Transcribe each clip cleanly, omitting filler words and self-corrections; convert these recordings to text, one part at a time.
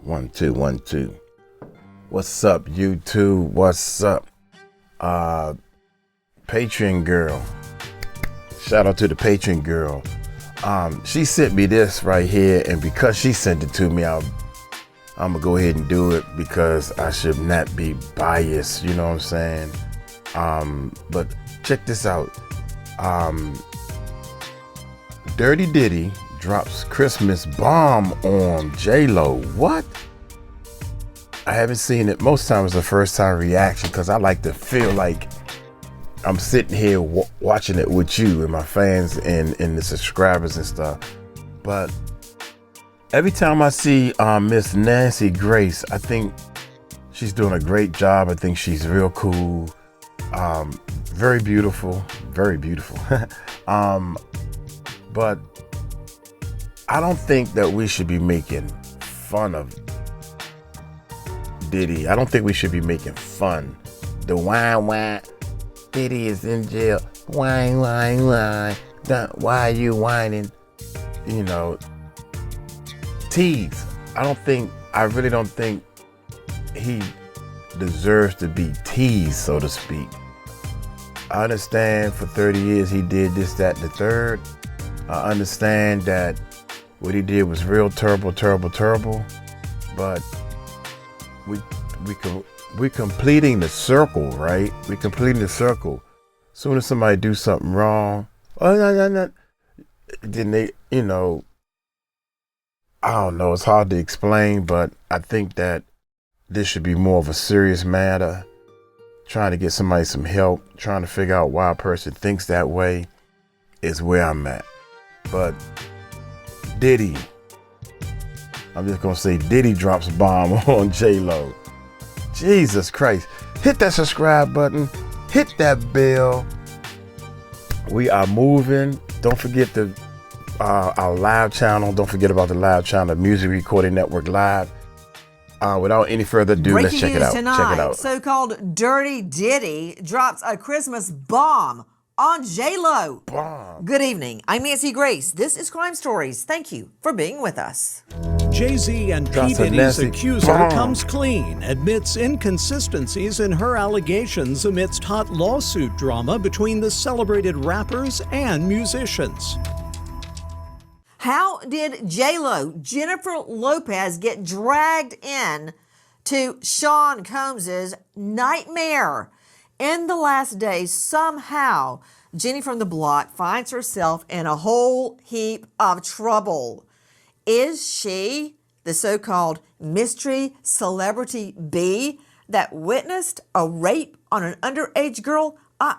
1, 2, 1, 2. What's up, YouTube? What's up? Patreon girl. Shout out to the Patreon girl. She sent me this right here, and because she sent it to me, I'm gonna go ahead and do it because I should not be biased, you know what I'm saying? But check this out. Dirty Diddy drops Christmas bomb on J.Lo. What? I haven't seen it. Most times it's the first time reaction because I like to feel like I'm sitting here watching it with you and my fans and the subscribers and stuff. But every time I see Miss Nancy Grace, I think she's doing a great job. I think she's real cool. Very beautiful. Very beautiful. But I don't think that we should be making fun of Diddy. I don't think we should be making fun. The whine. Diddy is in jail. Whine. Why are you whining? You know, tease. I really don't think he deserves to be teased, so to speak. I understand for 30 years he did this, that, and the third. I understand that what he did was real terrible. But we're completing the circle, right? We're completing the circle. As soon as somebody do something wrong, then they, I don't know, it's hard to explain, but I think that this should be more of a serious matter. Trying to get somebody some help, trying to figure out why a person thinks that way is where I'm at. But Diddy, I'm just gonna say Diddy drops bomb on J.Lo. Jesus Christ. Hit that subscribe button. Hit that bell. We are moving. Don't forget our live channel. Don't forget about the live channel, Music Recording Network Live. Without any further ado, let's check it out. Tonight, check it out. So-called Dirty Diddy drops a Christmas bomb on J.Lo. Bomb. Good evening. I'm Nancy Grace. This is Crime Stories. Thank you for being with us. Jay-Z and P. Diddy's accuser comes clean, admits inconsistencies in her allegations amidst hot lawsuit drama between the celebrated rappers and musicians. How did J.Lo, Jennifer Lopez, get dragged in to Sean Combs' nightmare? In the last days, somehow, Jenny from the block finds herself in a whole heap of trouble. Is she the so-called mystery celebrity B that witnessed a rape on an underage girl? I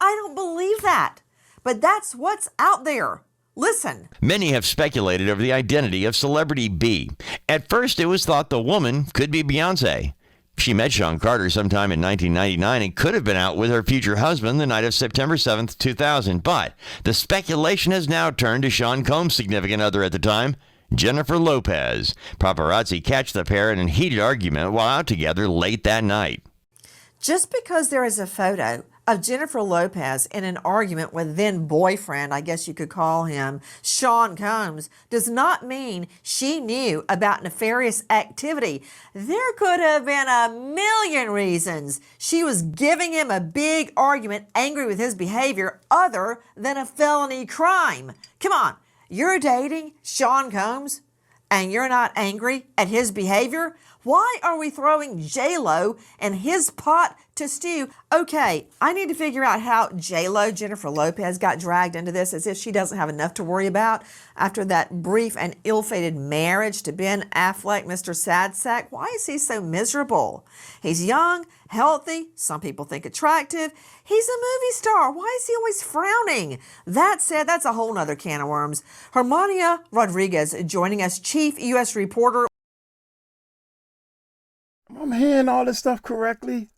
don't believe that, but that's what's out there. Listen. Many have speculated over the identity of celebrity B. At first, it was thought the woman could be Beyonce. She met Sean Carter sometime in 1999 and could have been out with her future husband the night of September 7th, 2000. But the speculation has now turned to Sean Combs' significant other at the time, Jennifer Lopez. Paparazzi catch the pair in a heated argument while out together late that night. Just because there is a photo of Jennifer Lopez in an argument with then boyfriend, I guess you could call him, Sean Combs, does not mean she knew about nefarious activity. There could have been a million reasons she was giving him a big argument, angry with his behavior, other than a felony crime. Come on, you're dating Sean Combs and you're not angry at his behavior? Why are we throwing J.Lo and his pot to stew? Okay, I need to figure out how J.Lo, Jennifer Lopez, got dragged into this as if she doesn't have enough to worry about after that brief and ill-fated marriage to Ben Affleck, Mr. Sad Sack. Why is he so miserable? He's young, healthy, some people think attractive. He's a movie star. Why is he always frowning? That said, that's a whole nother can of worms. Hermania Rodriguez joining us, chief U.S. reporter. I'm hearing all this stuff correctly.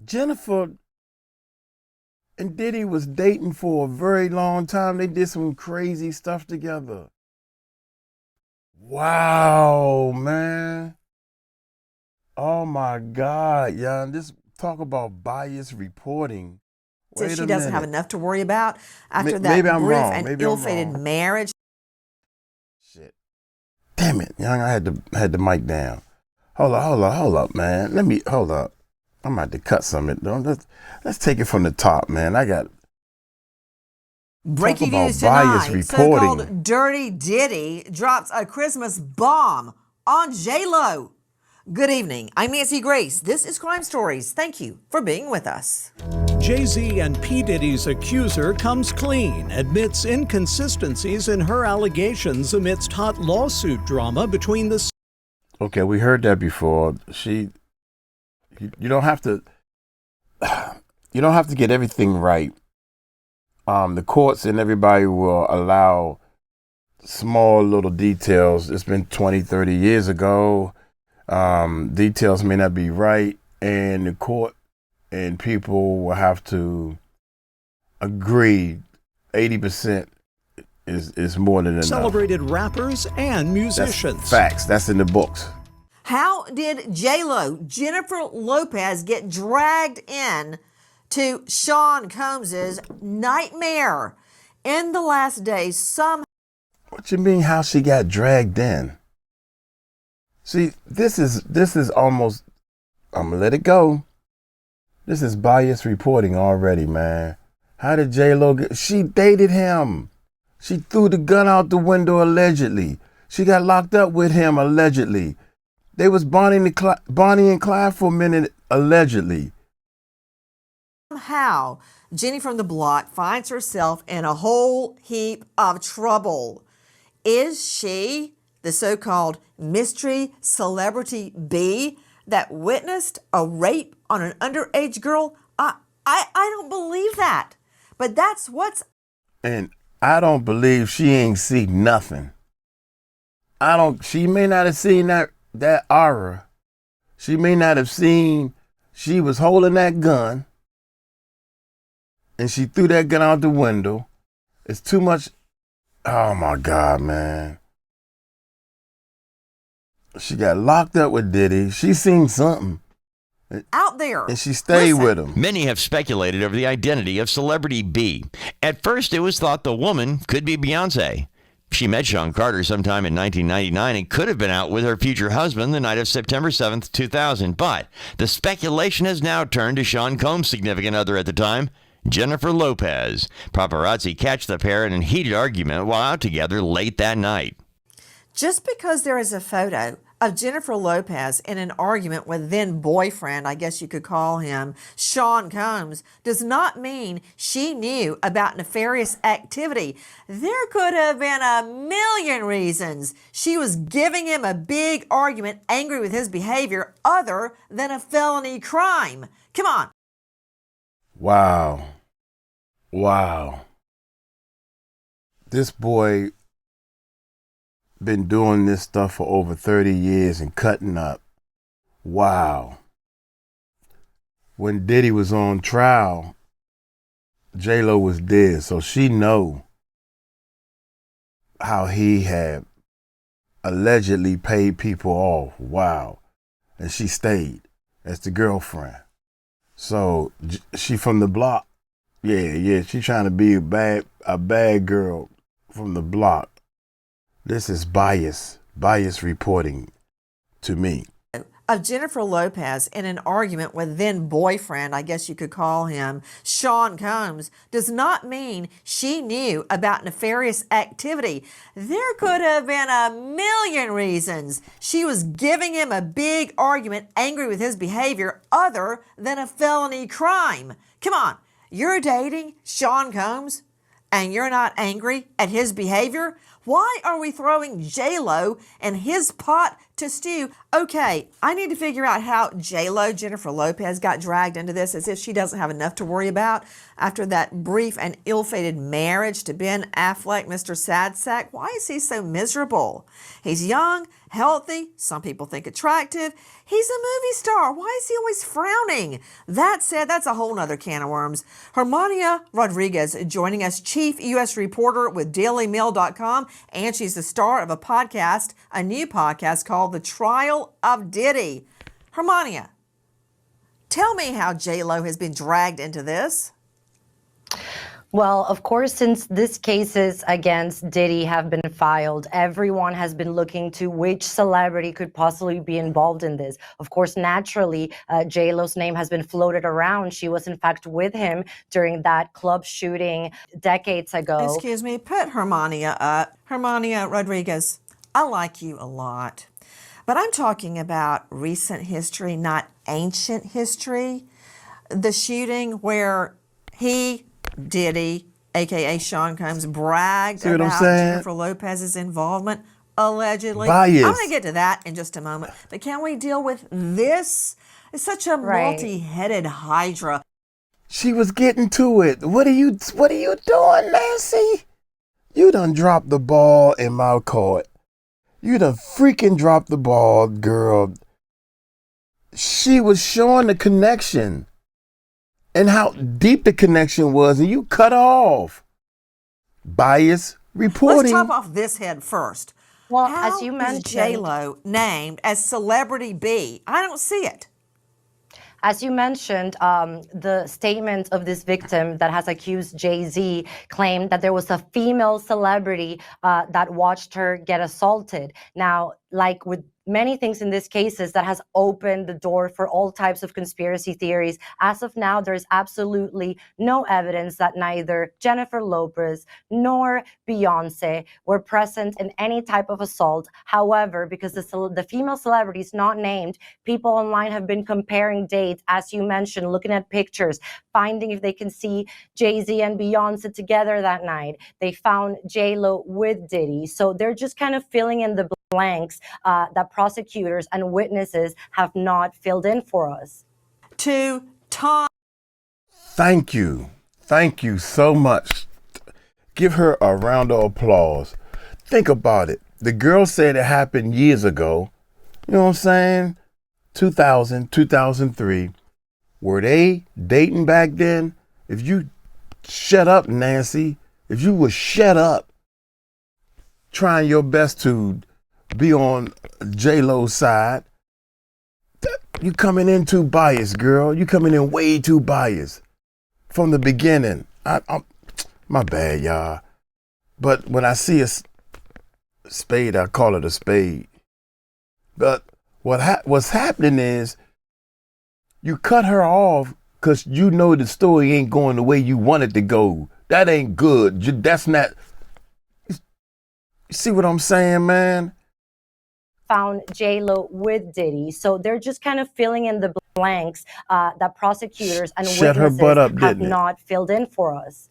Jennifer and Diddy was dating for a very long time. They did some crazy stuff together. Wow, man. Oh my God, y'all. This talk about biased reporting. Wait she doesn't have enough to worry about after that brief and ill-fated marriage. Shit. Damn it. damn it, young, I had the mic down. Hold up, man. Hold up. I'm about to cut something. Let's take it from the top, man. I got breaking news tonight. So-called Dirty Diddy drops a Christmas bomb on J.Lo. Good evening. I'm Nancy Grace. This is Crime Stories. Thank you for being with us. Jay-Z and P. Diddy's accuser comes clean, admits inconsistencies in her allegations amidst hot lawsuit drama between the... Okay, we heard that before. You don't have to get everything right. The courts and everybody will allow small little details. It's been 20, 30 years ago. Details may not be right, and the court and people will have to agree 80% is more than enough. Celebrated rappers and musicians. That's facts. That's in the books. How did J.Lo, Jennifer Lopez, get dragged in to Sean Combs's nightmare in the last days? What you mean how she got dragged in? See, this is almost, I'm gonna let it go. This is biased reporting already, man. How did J.Lo she dated him. She threw the gun out the window allegedly. She got locked up with him allegedly. They was Bonnie and Clyde for a minute allegedly. Somehow, Jenny from the block finds herself in a whole heap of trouble. Is she the so-called mystery celebrity B that witnessed a rape on an underage girl? I don't believe that. But that's what's... And I don't believe she ain't seen nothing. She may not have seen that aura. She may not have seen she was holding that gun and she threw that gun out the window. It's too much. Oh my God, man. She got locked up with Diddy. She seen something out there, and she stayed with him. Many have speculated over the identity of celebrity B. At first, it was thought the woman could be Beyonce. She met Sean Carter sometime in 1999 and could have been out with her future husband the night of September 7th, 2000. But the speculation has now turned to Sean Combs' significant other at the time, Jennifer Lopez. Paparazzi catch the pair in a heated argument while out together late that night. Just because there is a photo of Jennifer Lopez in an argument with then boyfriend, I guess you could call him, Sean Combs, does not mean she knew about nefarious activity. There could have been a million reasons she was giving him a big argument, angry with his behavior, other than a felony crime. Come on. Wow. This boy been doing this stuff for over 30 years and cutting up. Wow. When Diddy was on trial, J.Lo was dead, so she know how he had allegedly paid people off. Wow. And she stayed as the girlfriend. So she from the block. Yeah, she trying to be a bad girl from the block. This is bias reporting to me. Of Jennifer Lopez in an argument with then boyfriend, I guess you could call him, Sean Combs, does not mean she knew about nefarious activity. There could have been a million reasons she was giving him a big argument, angry with his behavior, other than a felony crime. Come on, you're dating Sean Combs and you're not angry at his behavior? Why are we throwing J.Lo and his pot to stew? Okay, I need to figure out how J.Lo, Jennifer Lopez, got dragged into this, as if she doesn't have enough to worry about after that brief and ill-fated marriage to Ben Affleck, Mr. Sad Sack. Why is he so miserable? He's young, healthy, some people think attractive. He's a movie star. Why is he always frowning? That said, that's a whole nother can of worms. 𝗗𝗢𝗡 Rodriguez joining us, chief U.S. reporter with DailyMail.com, and she's the star of a new podcast called The Trial of Diddy. 𝗗𝗢𝗡, tell me how J.Lo has been dragged into this. Well, of course, since these cases against Diddy have been filed, everyone has been looking to which celebrity could possibly be involved in this. Of course, naturally, J.Lo's name has been floated around. She was, in fact, with him during that club shooting decades ago. Excuse me, put Hermania up. Hermania Rodriguez, I like you a lot. But I'm talking about recent history, not ancient history. The shooting where Diddy, aka Sean Combs, bragged about Jennifer Lopez's involvement, allegedly. Bias. I'm going to get to that in just a moment. But can we deal with this? It's such a multi-headed hydra. She was getting to it. What are you doing, Nancy? You done dropped the ball in my court. You done freaking dropped the ball, girl. She was showing the connection and how deep the connection was, and you cut off. Bias reporting. Let's top off this head first. Well, how as you mentioned, is J.Lo named as Celebrity B? I don't see it. As you mentioned, the statement of this victim that has accused Jay-Z claimed that there was a female celebrity that watched her get assaulted. Now, like with many things in these cases, that has opened the door for all types of conspiracy theories. As of now, there's absolutely no evidence that neither Jennifer Lopez nor Beyonce were present in any type of assault. However, because the female celebrity is not named, people online have been comparing dates, as you mentioned, looking at pictures, finding if they can see Jay-Z and Beyonce together that night. They found J.Lo with Diddy. So they're just kind of filling in the blanks that prosecutors and witnesses have not filled in for us. To Tom. Thank you. Thank you so much. Give her a round of applause. Think about it. The girl said it happened years ago. You know what I'm saying? 2000, 2003. Were they dating back then? If you shut up, Nancy, if you would shut up, trying your best to be on J.Lo's side, you coming in too biased, girl. You coming in way too biased from the beginning. My bad, y'all. But when I see a spade, I call it a spade. But what's happening is you cut her off because you know the story ain't going the way you want it to go. That ain't good. That's not. You see what I'm saying, man? Found J.Lo with Diddy. So they're just kind of filling in the blanks that prosecutors and witnesses have not filled in for us.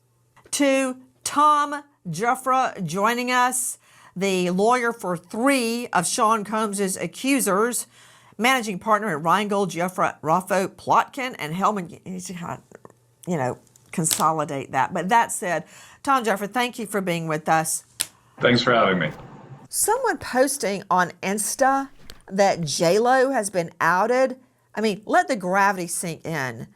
To Tom 𝗟𝗓𝗡 joining us, the lawyer for 3 of Sean Combs' accusers, managing partner at Reingold, 𝗟𝗓𝗡𝗞𝗦, and Hellman, consolidate that. But that said, Tom 𝗟𝗓𝗡, thank you for being with us. Thanks for having me. Someone posting on Insta that J.Lo has been outed. I mean, let the gravity sink in.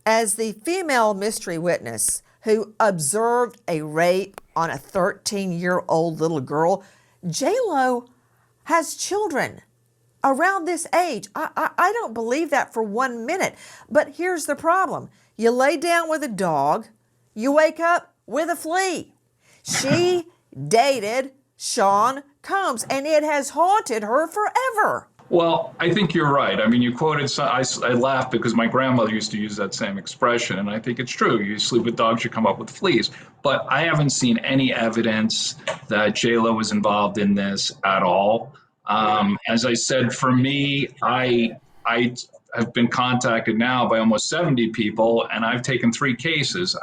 As the female mystery witness who observed a rape on a 13-year-old little girl, J.Lo has children around this age. I don't believe that for 1 minute. But here's the problem. You lay down with a dog, you wake up with a flea. She dated Sean Combs, and it has haunted her forever. Well, I think you're right. I mean, you quoted, I laughed because my grandmother used to use that same expression, and I think it's true. You sleep with dogs, you come up with fleas. But I haven't seen any evidence that J.Lo was involved in this at all. As I said, for me, I have been contacted now by almost 70 people, and I've taken 3 cases.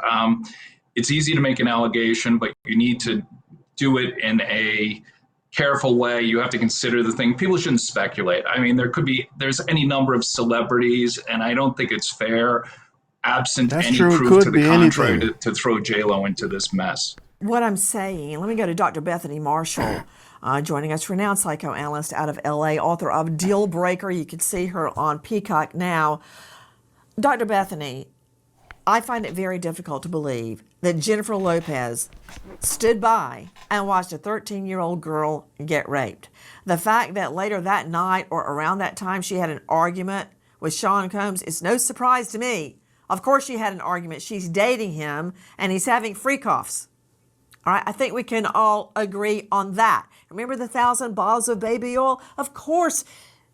It's easy to make an allegation, but you need to do it in a careful way. You have to consider the thing. People shouldn't speculate. I mean, there's any number of celebrities, and I don't think it's fair, absent any proof to the contrary, to throw J.Lo into this mess. What I'm saying, let me go to Dr. Bethany Marshall, joining us, renowned psychoanalyst out of L.A., author of Deal Breaker. You can see her on Peacock now. Dr. Bethany, I find it very difficult to believe that Jennifer Lopez stood by and watched a 13-year-old girl get raped. The fact that later that night or around that time she had an argument with Sean Combs is no surprise to me. Of course, she had an argument. She's dating him, and he's having freak-offs. All right, I think we can all agree on that. Remember the 1,000 bottles of baby oil? Of course,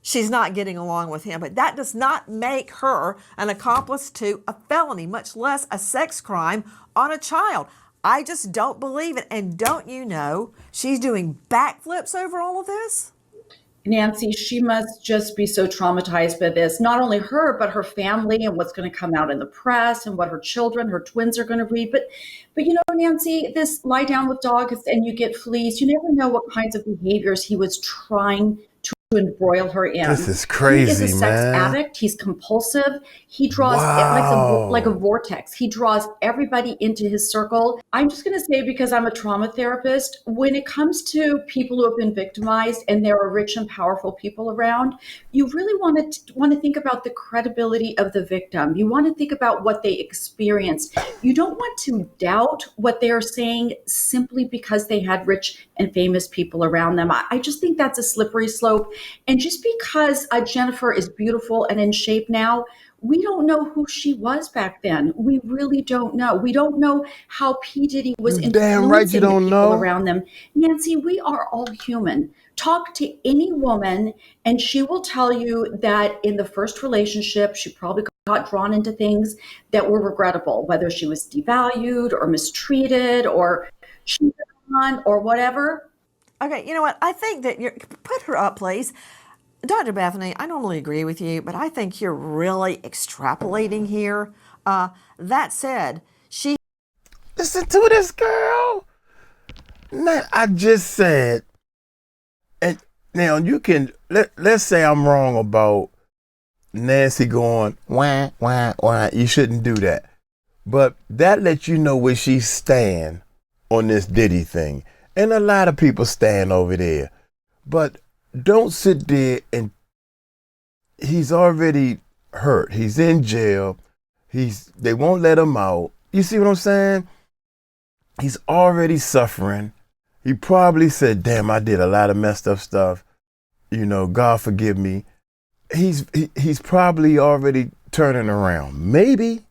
she's not getting along with him, but that does not make her an accomplice to a felony, much less a sex crime on a child. I just don't believe it. And don't you know she's doing backflips over all of this? Nancy, she must just be so traumatized by this. Not only her, but her family and what's going to come out in the press and what her children, her twins are going to read. But you know, Nancy, this lie down with dogs and you get fleas, you never know what kinds of behaviors he was trying to embroil her in. This is crazy, He is a sex man. addict. He's compulsive. He draws it like a vortex. He draws everybody into his circle. I'm just going to say, because I'm a trauma therapist, when it comes to people who have been victimized and there are rich and powerful people around, you really want to think about the credibility of the victim. You want to think about what they experienced. You don't want to doubt what they are saying simply because they had rich and famous people around them. I just think that's a slippery slope. And just because Jennifer is beautiful and in shape now, we don't know who she was back then. We really don't know. We don't know how P. Diddy was influencing the people around them. Nancy, we are all human. Talk to any woman and she will tell you that in the first relationship, she probably got drawn into things that were regrettable, whether she was devalued or mistreated or cheated on or whatever. Okay, you know what? I think that put her up, please. Dr. Bethany, I normally agree with you, but I think you're really extrapolating here. That said, she... Listen to this girl. Now, I just said, and now you can, let's say I'm wrong about Nancy going, wah, wah, wah. You shouldn't do that. But that lets you know where she stand on this Diddy thing. And a lot of people stand over there. But don't sit there and he's already hurt. He's in jail. They won't let him out. You see what I'm saying? He's already suffering. He probably said, damn, I did a lot of messed up stuff. You know, God forgive me. He's probably already turning around. Maybe.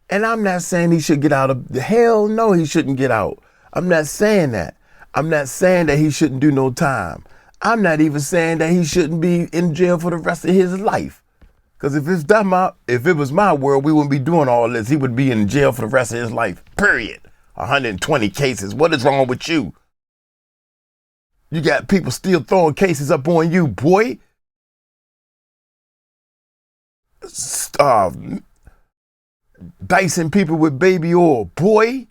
And I'm not saying he should get out of hell. No, he shouldn't get out. I'm not saying that. I'm not saying that he shouldn't do no time. I'm not even saying that he shouldn't be in jail for the rest of his life. Because if it was my world, we wouldn't be doing all this. He would be in jail for the rest of his life, period. 120 cases. What is wrong with you? You got people still throwing cases up on you, boy. Dicing people with baby oil, boy.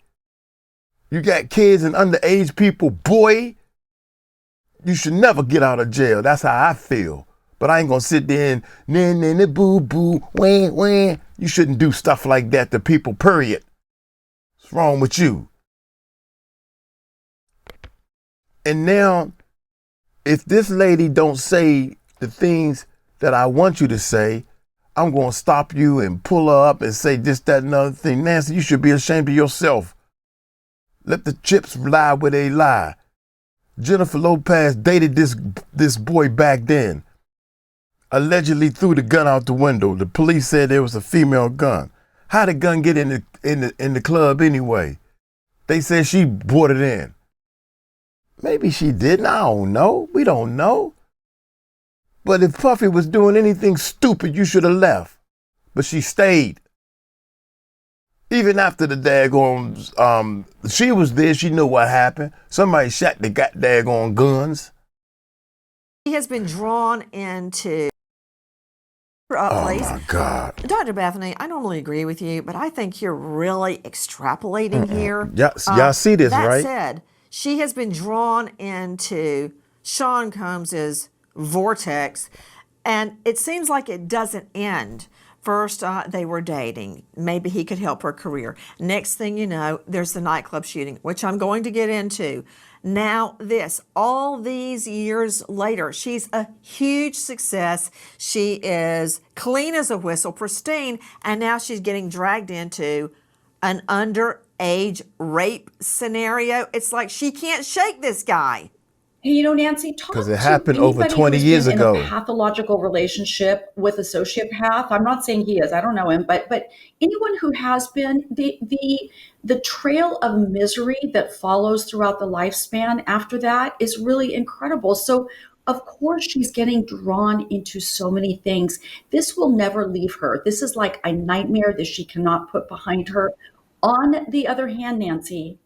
You got kids and underage people, boy. You should never get out of jail. That's how I feel. But I ain't gonna sit there and boo boo, wah wah. You shouldn't do stuff like that to people, period. What's wrong with you? And now, if this lady don't say the things that I want you to say, I'm gonna stop you and pull her up and say this, that, and other thing. Nancy, you should be ashamed of yourself. Let the chips lie where they lie. Jennifer Lopez dated this boy back then. Allegedly threw the gun out the window. The police said there was a female gun. How'd the gun get in the club anyway? They said she brought it in. Maybe she didn't. I don't know. We don't know. But if Puffy was doing anything stupid, you should have left. But she stayed. Even after the daggone, she was there, she knew what happened. Somebody shot the daggone guns. He has been drawn into... my God. Dr. Bethany, I normally agree with you, but I think you're really extrapolating here. Y'all see this, right? That said, she has been drawn into Sean Combs's vortex, and it seems like it doesn't end. First, they were dating. Maybe he could help her career. Next thing you know, there's the nightclub shooting, which I'm going to get into. Now this, all these years later, she's a huge success. She is clean as a whistle, pristine, and now she's getting dragged into an underage rape scenario. It's like she can't shake this guy. Hey, Nancy, talk because it to happened over anybody 20 who's years been in ago. a pathological relationship with a sociopath. I'm not saying he is. I don't know him, but anyone who has been, the trail of misery that follows throughout the lifespan after that is really incredible. So of course she's getting drawn into so many things. This will never leave her. This is like a nightmare that she cannot put behind her. On the other hand, Nancy,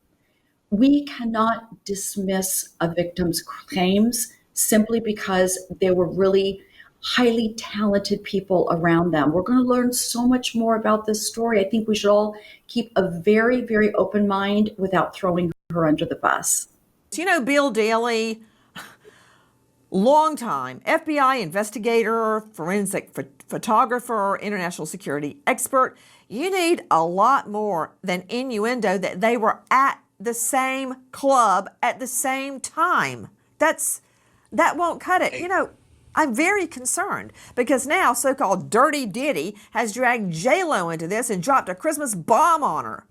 we cannot dismiss a victim's claims simply because they were really highly talented people around them. We're going to learn so much more about this story. I think we should all keep a very, very open mind without throwing her under the bus. You know, Bill Daley, longtime FBI investigator, forensic photographer, international security expert. You need a lot more than innuendo that they were at the same club at the same time. That won't cut it. You know, I'm very concerned because now so-called Dirty Diddy has dragged J.Lo into this and dropped a Christmas bomb on her.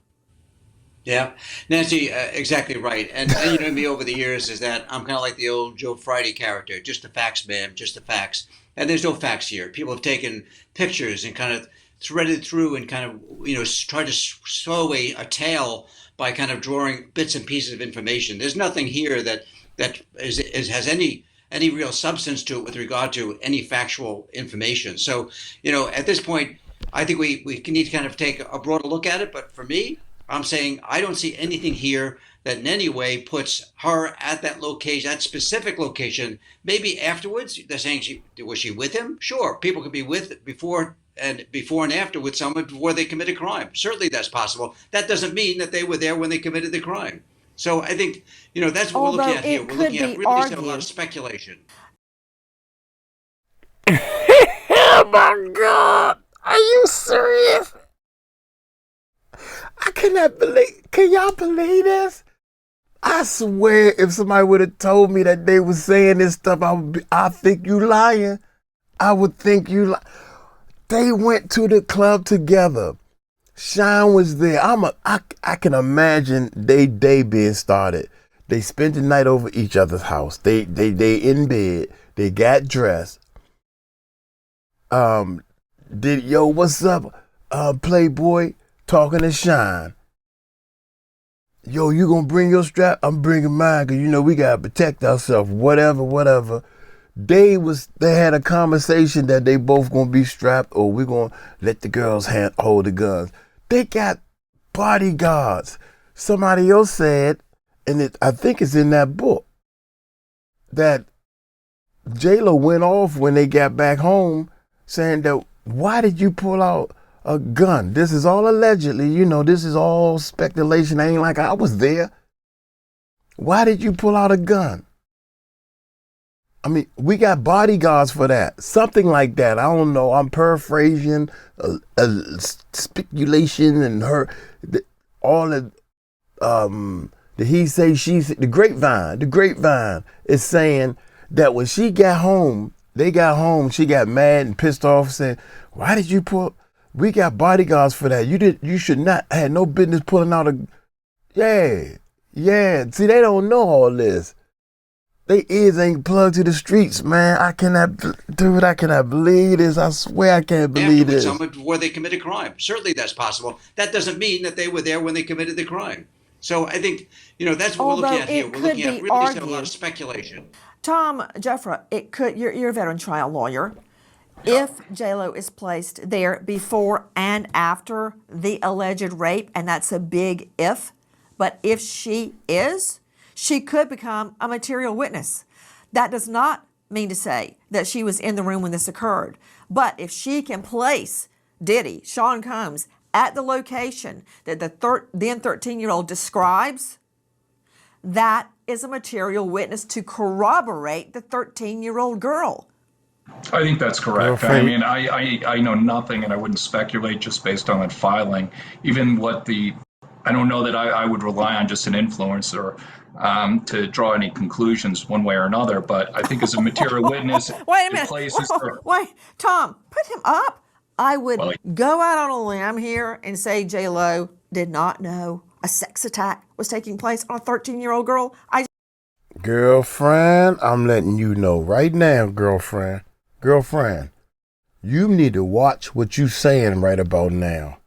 Yeah, Nancy, exactly right. And you know me over the years is that I'm kind of like the old Joe Friday character, just the facts, ma'am, just the facts. And there's no facts here. People have taken pictures and kind of threaded through and kind of, you know, tried to sew a tale by kind of drawing bits and pieces of information. There's nothing here that has any real substance to it with regard to any factual information. So, you know, at this point, I think we need to kind of take a broader look at it. But for me, I'm saying I don't see anything here that in any way puts her at that location, that specific location. Maybe afterwards, they're saying was she with him? Sure, people could be with before and after with someone before they commit a crime. Certainly that's possible. That doesn't mean that they were there when they committed the crime. So I think, you know, that's what we're looking at here. We're looking at really a lot of speculation. Oh my God. Are you serious? I cannot believe. Can y'all believe this? I swear, if somebody would have told me that they were saying this stuff, I think you lying. I would think you They went to the club together. Sean was there. I can imagine they being started. They spent the night over each other's house. They in bed. They got dressed. Yo, what's up, Playboy? Talking to Sean. Yo, you gonna bring your strap? I'm bringing mine, cause you know we gotta protect ourselves. Whatever. They had a conversation that they both gonna be strapped, or we're gonna let the girls hold the guns. They got bodyguards. Somebody else said, and I think it's in that book, that J.Lo went off when they got back home, saying that, why did you pull out a gun? This is all allegedly, you know, this is all speculation. Ain't like I was there. Why did you pull out a gun? I mean, we got bodyguards for that. Something like that. I don't know. I'm paraphrasing, speculation, and all the he say, she say. The grapevine is saying that when she got home, they got home, she got mad and pissed off, saying, why did you pull? We got bodyguards for that. You should not had no business pulling out a. Yeah. See, they don't know all this. They ears ain't plugged to the streets, man. I cannot believe this. I swear I can't believe this. Someone before they commit a crime. Certainly that's possible. That doesn't mean that they were there when they committed the crime. So I think, you know, that's what we're looking at here. We're looking at really a lot of speculation. Tom Jeffra, it could. You're a veteran trial lawyer. If J.Lo is placed there before and after the alleged rape, and that's a big if, but if she is, she could become a material witness. That does not mean to say that she was in the room when this occurred. But if she can place Diddy, Sean Combs, at the location that the then 13-year-old describes, that is a material witness to corroborate the 13-year-old girl. I think that's correct. I mean, I know nothing, and I wouldn't speculate just based on that filing. Even I don't know that I would rely on just an influencer to draw any conclusions one way or another, but I think as a material witness, Wait a minute. Wait, Tom, put him up. I would go out on a limb here and say J.Lo did not know a sex attack was taking place on a 13-year-old girl. Girlfriend, I'm letting you know right now, girlfriend. Girlfriend, you need to watch what you saying right about now.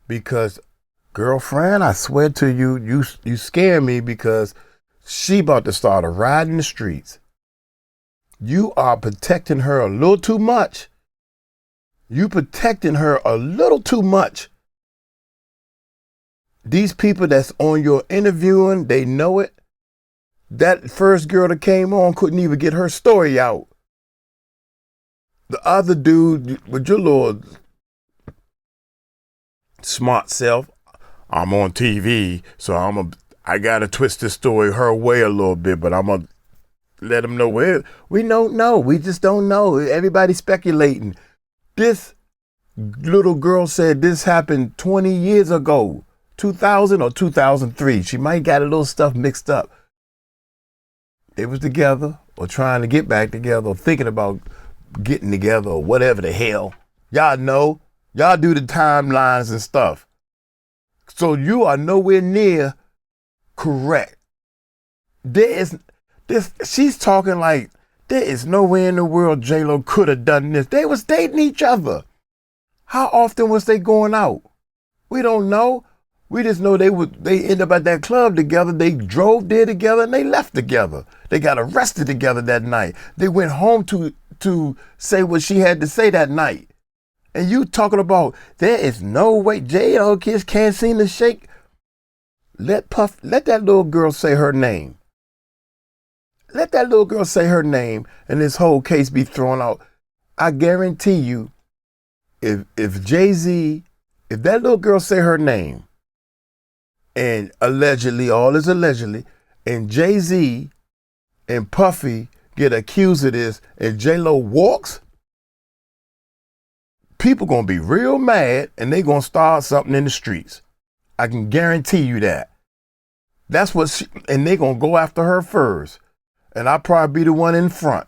Because, girlfriend, I swear to you, you scare me because she about to start a ride in the streets. You are protecting her a little too much. You protecting her a little too much. These people that's on your interviewing, they know it. That first girl that came on couldn't even get her story out. The other dude with your little smart self, I'm on TV, so I gotta twist this story her way a little bit, but I'm gonna let them know where we don't know. We just don't know. Everybody's speculating. This little girl said this happened 20 years ago, 2000 or 2003. She might got a little stuff mixed up. They was together or trying to get back together or thinking about getting together or whatever the hell. Y'all know. Y'all do the timelines and stuff. So you are nowhere near correct. She's talking like there is nowhere in the world J.Lo could have done this. They was dating each other. How often was they going out? We don't know. We just know they end up at that club together. They drove there together and they left together. They got arrested together that night. They went home to say what she had to say that night. And you talking about there is no way J.Lo kids can't seem to shake. Let that little girl say her name. Let that little girl say her name and this whole case be thrown out. I guarantee you, if Jay-Z, if that little girl say her name, and allegedly, all is allegedly, and Jay-Z and Puffy get accused of this and J.Lo walks, people gonna be real mad and they gonna start something in the streets. I can guarantee you that. That's what and they gonna go after her first. And I'll probably be the one in front.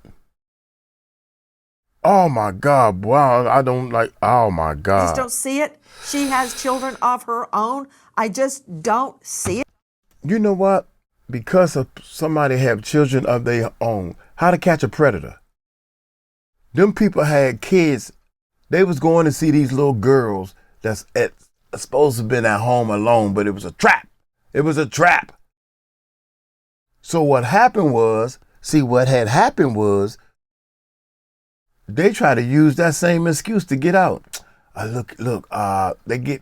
Oh my God, wow, I don't like, oh my God. I just don't see it. She has children of her own. I just don't see it. You know what? Because of somebody have children of their own, how to catch a predator. Them people had kids. They was going to see these little girls that's supposed to have been at home alone, but it was a trap. It was a trap. So what happened was, they try to use that same excuse to get out. They get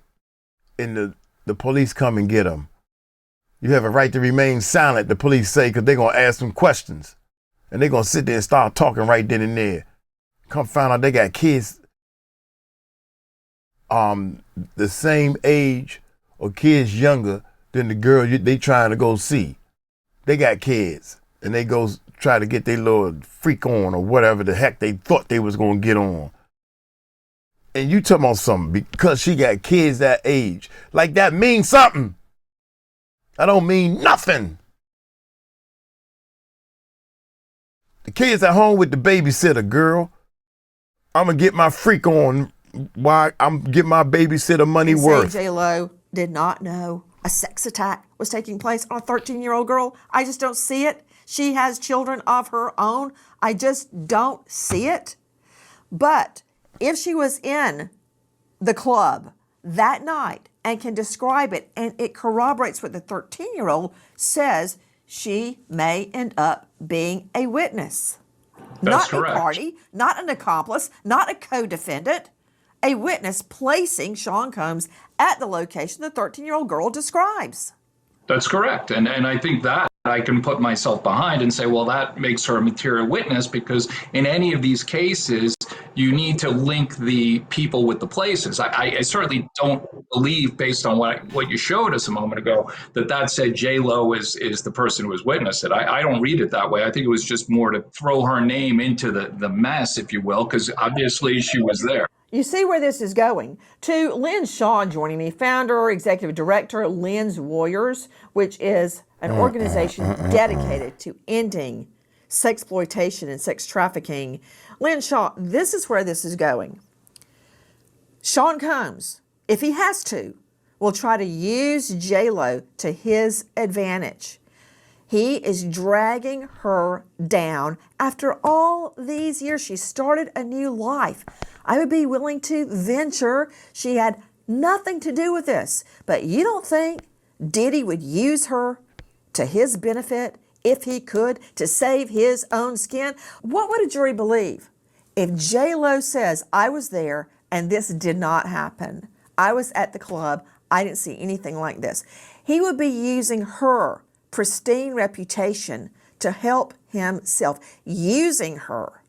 in the police come and get them. You have a right to remain silent, the police say, because they're going to ask them questions. And they're going to sit there and start talking right then and there. Come find out they got kids the same age or kids younger than the girl they trying to go see. They got kids and they go try to get their little freak on or whatever the heck they thought they was going to get on. And you talking about something because she got kids that age. Like that means something. I don't mean nothing. The kids at home with the babysitter, girl. I'm going to get my freak on while I'm getting my babysitter money worth. J.Lo did not know a sex attack was taking place on a 13-year-old girl. I just don't see it. She has children of her own. I just don't see it. But if she was in the club that night and can describe it, and it corroborates what the 13-year-old says, she may end up being a witness. That's not correct. A party, not an accomplice, not a co-defendant, a witness placing Sean Combs at the location the 13-year-old girl describes. That's correct. And I think that I can put myself behind and say, well, that makes her a material witness, because in any of these cases, you need to link the people with the places. I certainly don't believe, based on what you showed us a moment ago, that said J.Lo is the person who was witnessed it. I don't read it that way. I think it was just more to throw her name into the mess, if you will, because obviously she was there. You see where this is going. To Lynn Shaw joining me, founder, executive director, Lynn's Warriors, which is an organization dedicated to ending sexploitation and sex trafficking. Lynn Shaw, this is where this is going. Sean Combs, if he has to, will try to use J.Lo to his advantage. He is dragging her down. After all these years, she started a new life. I would be willing to venture she had nothing to do with this. But you don't think Diddy would use her to his benefit if he could to save his own skin? What would a jury believe if J.Lo says, I was there and this did not happen? I was at the club. I didn't see anything like this. He would be using her pristine reputation to help himself, using her.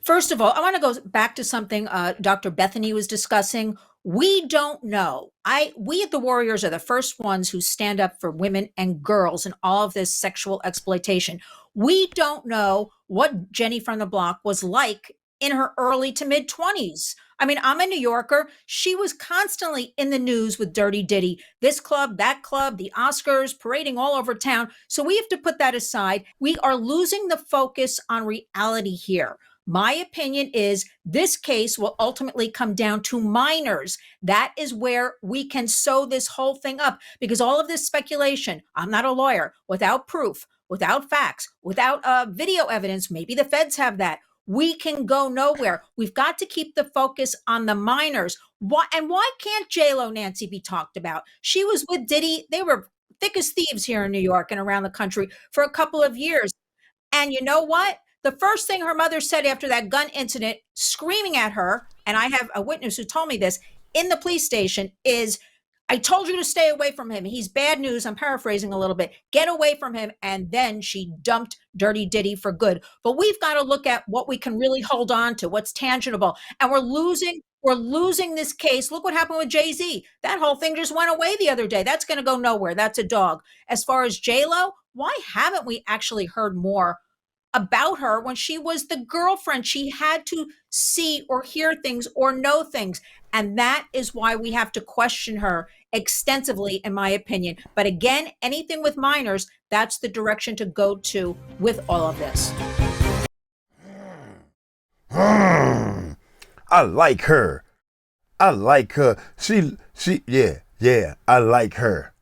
First of all, I want to go back to something Dr. Bethany was discussing. We don't know. We at the Warriors are the first ones who stand up for women and girls in all of this sexual exploitation. We don't know what Jenny from the block was like in her early to mid 20s. I mean, I'm a New Yorker. She was constantly in the news with Dirty Diddy, this club, that club, the Oscars, parading all over town. So we have to put that aside. We are losing the focus on reality here. My opinion is this case will ultimately come down to minors. That is where we can sew this whole thing up, because all of this speculation, I'm not a lawyer, without proof, without facts, without video evidence, maybe the feds have that. We can go nowhere. We've got to keep the focus on the minors. Why can't J.Lo, Nancy, be talked about? She was with Diddy. They were thick as thieves here in New York and around the country for a couple of years. And you know what? The first thing her mother said after that gun incident, screaming at her, and I have a witness who told me this in the police station, is, I told you to stay away from him. He's bad news. I'm paraphrasing a little bit. Get away from him. And then she dumped Dirty Diddy for good. But we've got to look at what we can really hold on to, what's tangible. And we're losing this case. Look what happened with Jay-Z. That whole thing just went away the other day. That's going to go nowhere. That's a dog. As far as J.Lo, why haven't we actually heard more about her when she was the girlfriend? She had to see or hear things or know things. And that is why we have to question her extensively, in my opinion. But again, anything with minors, that's the direction to go to with all of this. I like her. I like her. Yeah, I like her.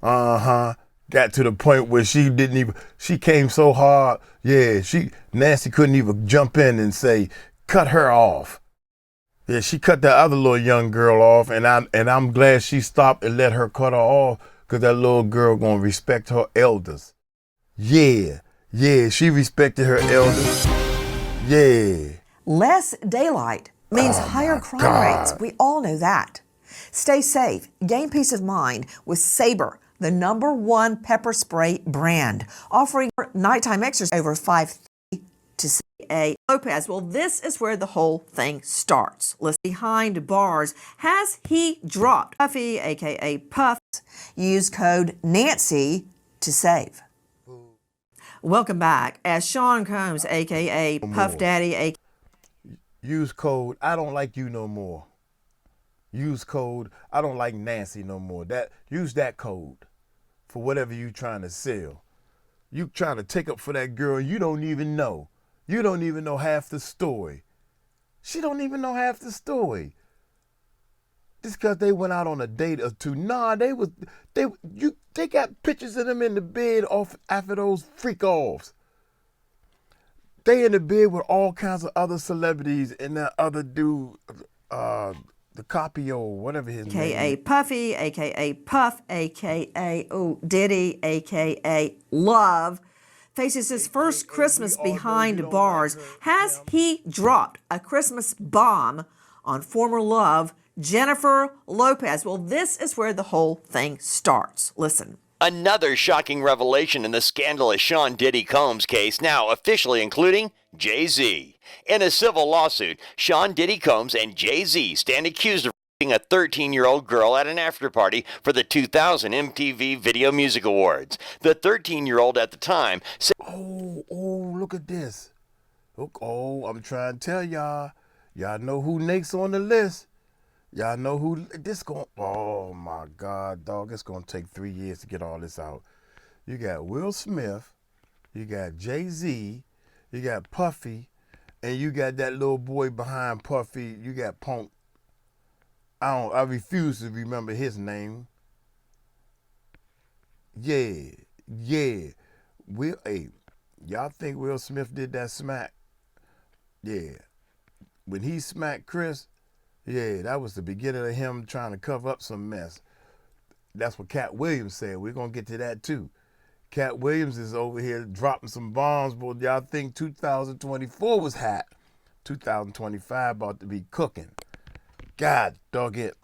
Got to the point where she came so hard. Yeah, Nancy couldn't even jump in and say, cut her off. Yeah, she cut that other little young girl off, and I'm glad she stopped and let her cut her off, because that little girl gonna respect her elders. Yeah, she respected her elders. Yeah. Less daylight means higher crime rates. We all know that. Stay safe. Gain peace of mind with Sabre, the #1 pepper spray brand, offering nighttime extras over 5 to say Lopez. Well, this is where the whole thing starts. Listen, behind bars, has he dropped? Puffy, aka Puff, use code Nancy to save. Welcome back. As Sean Combs, aka Puff Daddy, aka use code I don't like you no more. Use code I don't like Nancy no more. Use that code for whatever you trying to sell. You trying to take up for that girl you don't even know. You don't even know half the story. She don't even know half the story. Just because they went out on a date or two. Nah, they got pictures of them in the bed off after those freak offs. They in the bed with all kinds of other celebrities and that other dude, the Copio, whatever his name. AKA Puffy, aka Puff, aka Diddy, aka Love, faces his first Christmas behind bars. Has he dropped a Christmas bomb on former love, Jennifer Lopez? Well, this is where the whole thing starts. Listen. Another shocking revelation in the scandalous Sean Diddy Combs case, now officially including Jay-Z. In a civil lawsuit, Sean Diddy Combs and Jay-Z stand accused of raping a 13-year-old girl at an after-party for the 2000 MTV Video Music Awards. The 13-year-old at the time said, look at this. Look, I'm trying to tell y'all. Y'all know who next on the list. Y'all know who this going. Oh my God, dog! It's gonna take 3 years to get all this out. You got Will Smith, you got Jay-Z, you got Puffy, and you got that little boy behind Puffy. You got Punk. I refuse to remember his name. Yeah. Hey, y'all think Will Smith did that smack? Yeah. When he smacked Chris, yeah, that was the beginning of him trying to cover up some mess. That's what Cat Williams said. We're going to get to that too. Cat Williams is over here dropping some bombs, but y'all think 2024 was hot. 2025 about to be cooking. God dog it.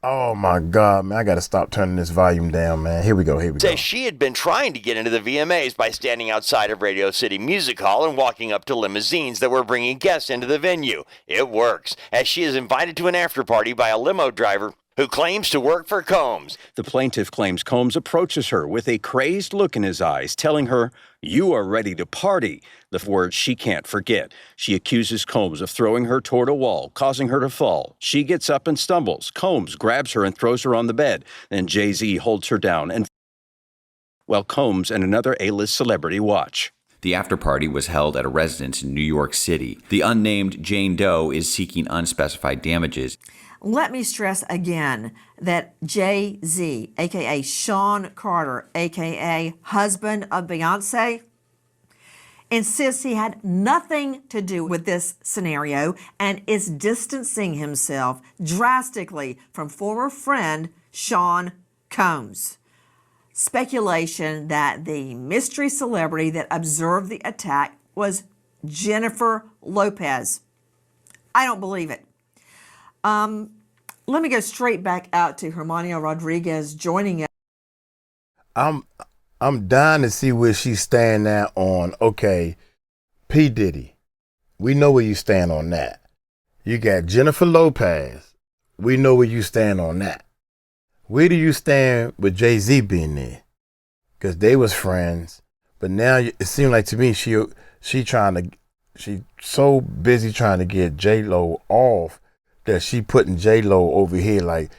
Oh my God, man, I got to stop turning this volume down, man. Here we go. Says she had been trying to get into the VMAs by standing outside of Radio City Music Hall and walking up to limousines that were bringing guests into the venue. It works, as she is invited to an after party by a limo driver who claims to work for Combs. The plaintiff claims Combs approaches her with a crazed look in his eyes, telling her, "You are ready to party," the words she can't forget. She accuses Combs of throwing her toward a wall, causing her to fall. She gets up and stumbles. Combs grabs her and throws her on the bed. Then Jay-Z holds her down, and while Combs and another A-list celebrity watch. The after-party was held at a residence in New York City. The unnamed Jane Doe is seeking unspecified damages. Let me stress again that Jay-Z, a.k.a. Sean Carter, a.k.a. husband of Beyonce, insists he had nothing to do with this scenario and is distancing himself drastically from former friend Sean Combs. Speculation that the mystery celebrity that observed the attack was Jennifer Lopez. I don't believe it. Let me go straight back out to Hermanio Rodriguez joining us. I'm dying to see where she's standing at on, okay, P. Diddy. We know where you stand on that. You got Jennifer Lopez. We know where you stand on that. Where do you stand with Jay-Z being there? Because they was friends. But now it seems like to me she's so busy trying to get J.Lo off that she putting J.Lo over here, like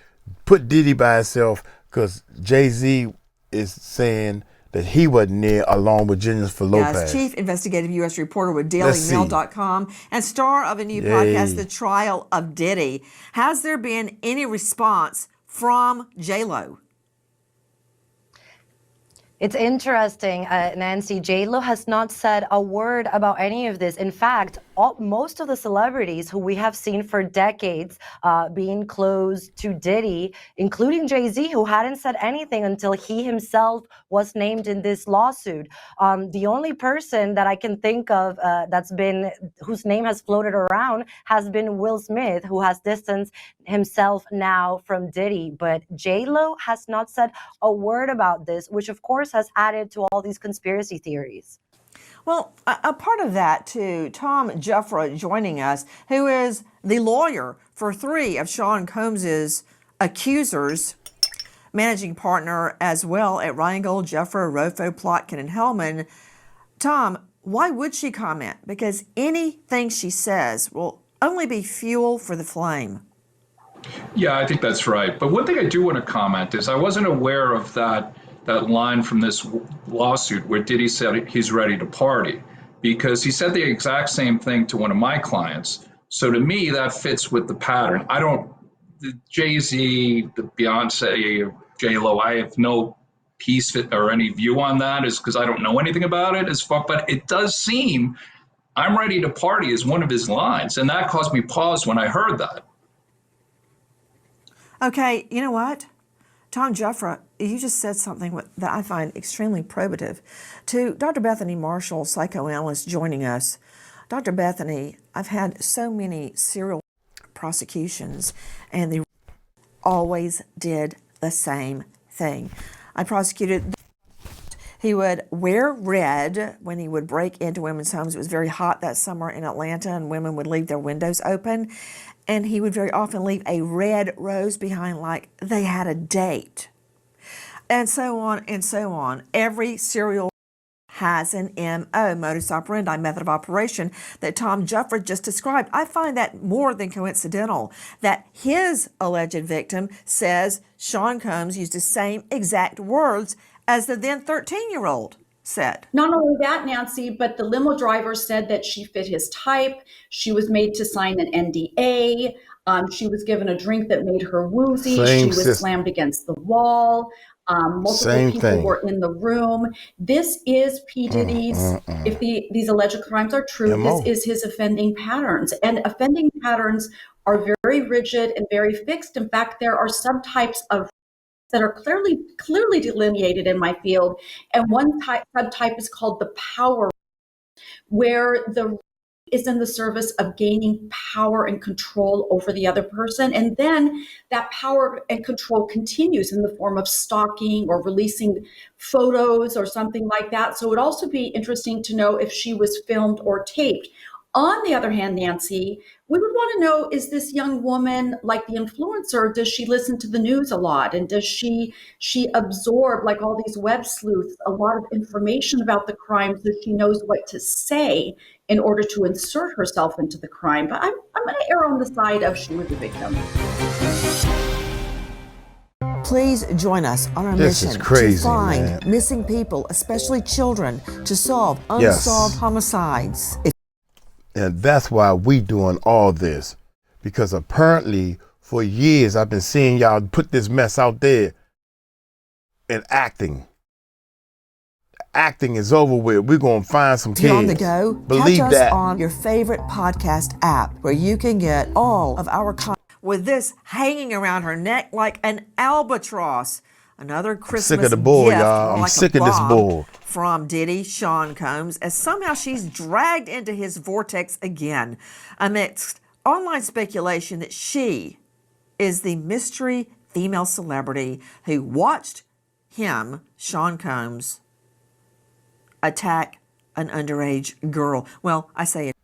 put Diddy by herself, because Jay-Z is saying that he wasn't there along with Jennifer Lopez. Yes, chief investigative U.S. reporter with DailyMail.com and star of a new podcast, The Trial of Diddy. Has there been any response from J.Lo? It's interesting, Nancy. J.Lo has not said a word about any of this. In fact, most of the celebrities who we have seen for decades being close to Diddy, including Jay-Z, who hadn't said anything until he himself was named in this lawsuit. The only person that I can think of whose name has floated around has been Will Smith, who has distanced himself now from Diddy. But J.Lo has not said a word about this, which of course has added to all these conspiracy theories. Well, a part of that, too, Tom Jeffra joining us, who is the lawyer for 3 of Sean Combs's accusers, managing partner as well at Reingold, Jeffra, Rofo, Plotkin, and Hellman. Tom, why would she comment? Because anything she says will only be fuel for the flame. Yeah, I think that's right. But one thing I do want to comment is I wasn't aware of that line from this lawsuit where Diddy said he's ready to party, because he said the exact same thing to one of my clients. So to me, that fits with the pattern. The Jay-Z, the Beyonce, J.Lo, I have no piece or any view on that, is because I don't know anything about it. But it does seem "I'm ready to party" is one of his lines. And that caused me pause when I heard that. Okay, you know what? Tom Jeffra, you just said something that I find extremely probative. To Dr. Bethany Marshall, psychoanalyst, joining us. Dr. Bethany, I've had so many serial prosecutions, and they always did the same thing. I prosecuted. He would wear red when he would break into women's homes. It was very hot that summer in Atlanta, and women would leave their windows open. And he would very often leave a red rose behind, like they had a date. And so on and so on. Every serial has an MO, modus operandi, method of operation, that Tom Jeffra just described. I find that more than coincidental that his alleged victim says Sean Combs used the same exact words as the then 13-year-old said. Not only that, Nancy, but the limo driver said that she fit his type. She was made to sign an NDA. She was given a drink that made her woozy. She was slammed against the wall. Multiple Same people thing. were in the room. This is P. Diddy's, if these alleged crimes are true, this is his offending patterns. And offending patterns are very rigid and very fixed. In fact, there are subtypes of that are clearly delineated in my field. And one subtype is called the power, where the is in the service of gaining power and control over the other person. And then that power and control continues in the form of stalking or releasing photos or something like that. So it would also be interesting to know if she was filmed or taped. On the other hand, Nancy, we would want to know, is this young woman like the influencer? Does she listen to the news a lot? And does she absorb, like all these web sleuths, a lot of information about the crime so she knows what to say in order to insert herself into the crime? But I'm going to err on the side of she was a victim. Please join us on our This mission is crazy, to find man. missing people, especially children, to solve unsolved homicides. And that's why we doing all this. Because apparently for years I've been seeing y'all put this mess out there. And acting is over with. We're going to find some kids. On the go, Believe catch us that. on your favorite podcast app where you can get all of our content. With this hanging around her neck like an albatross. Another Christmas sick of the bull, gift, y'all. I'm like sick a of this bomb bull. from Diddy, Sean Combs, as somehow she's dragged into his vortex again amidst online speculation that she is the mystery female celebrity who watched him, Sean Combs, attack an underage girl. Well, I say it.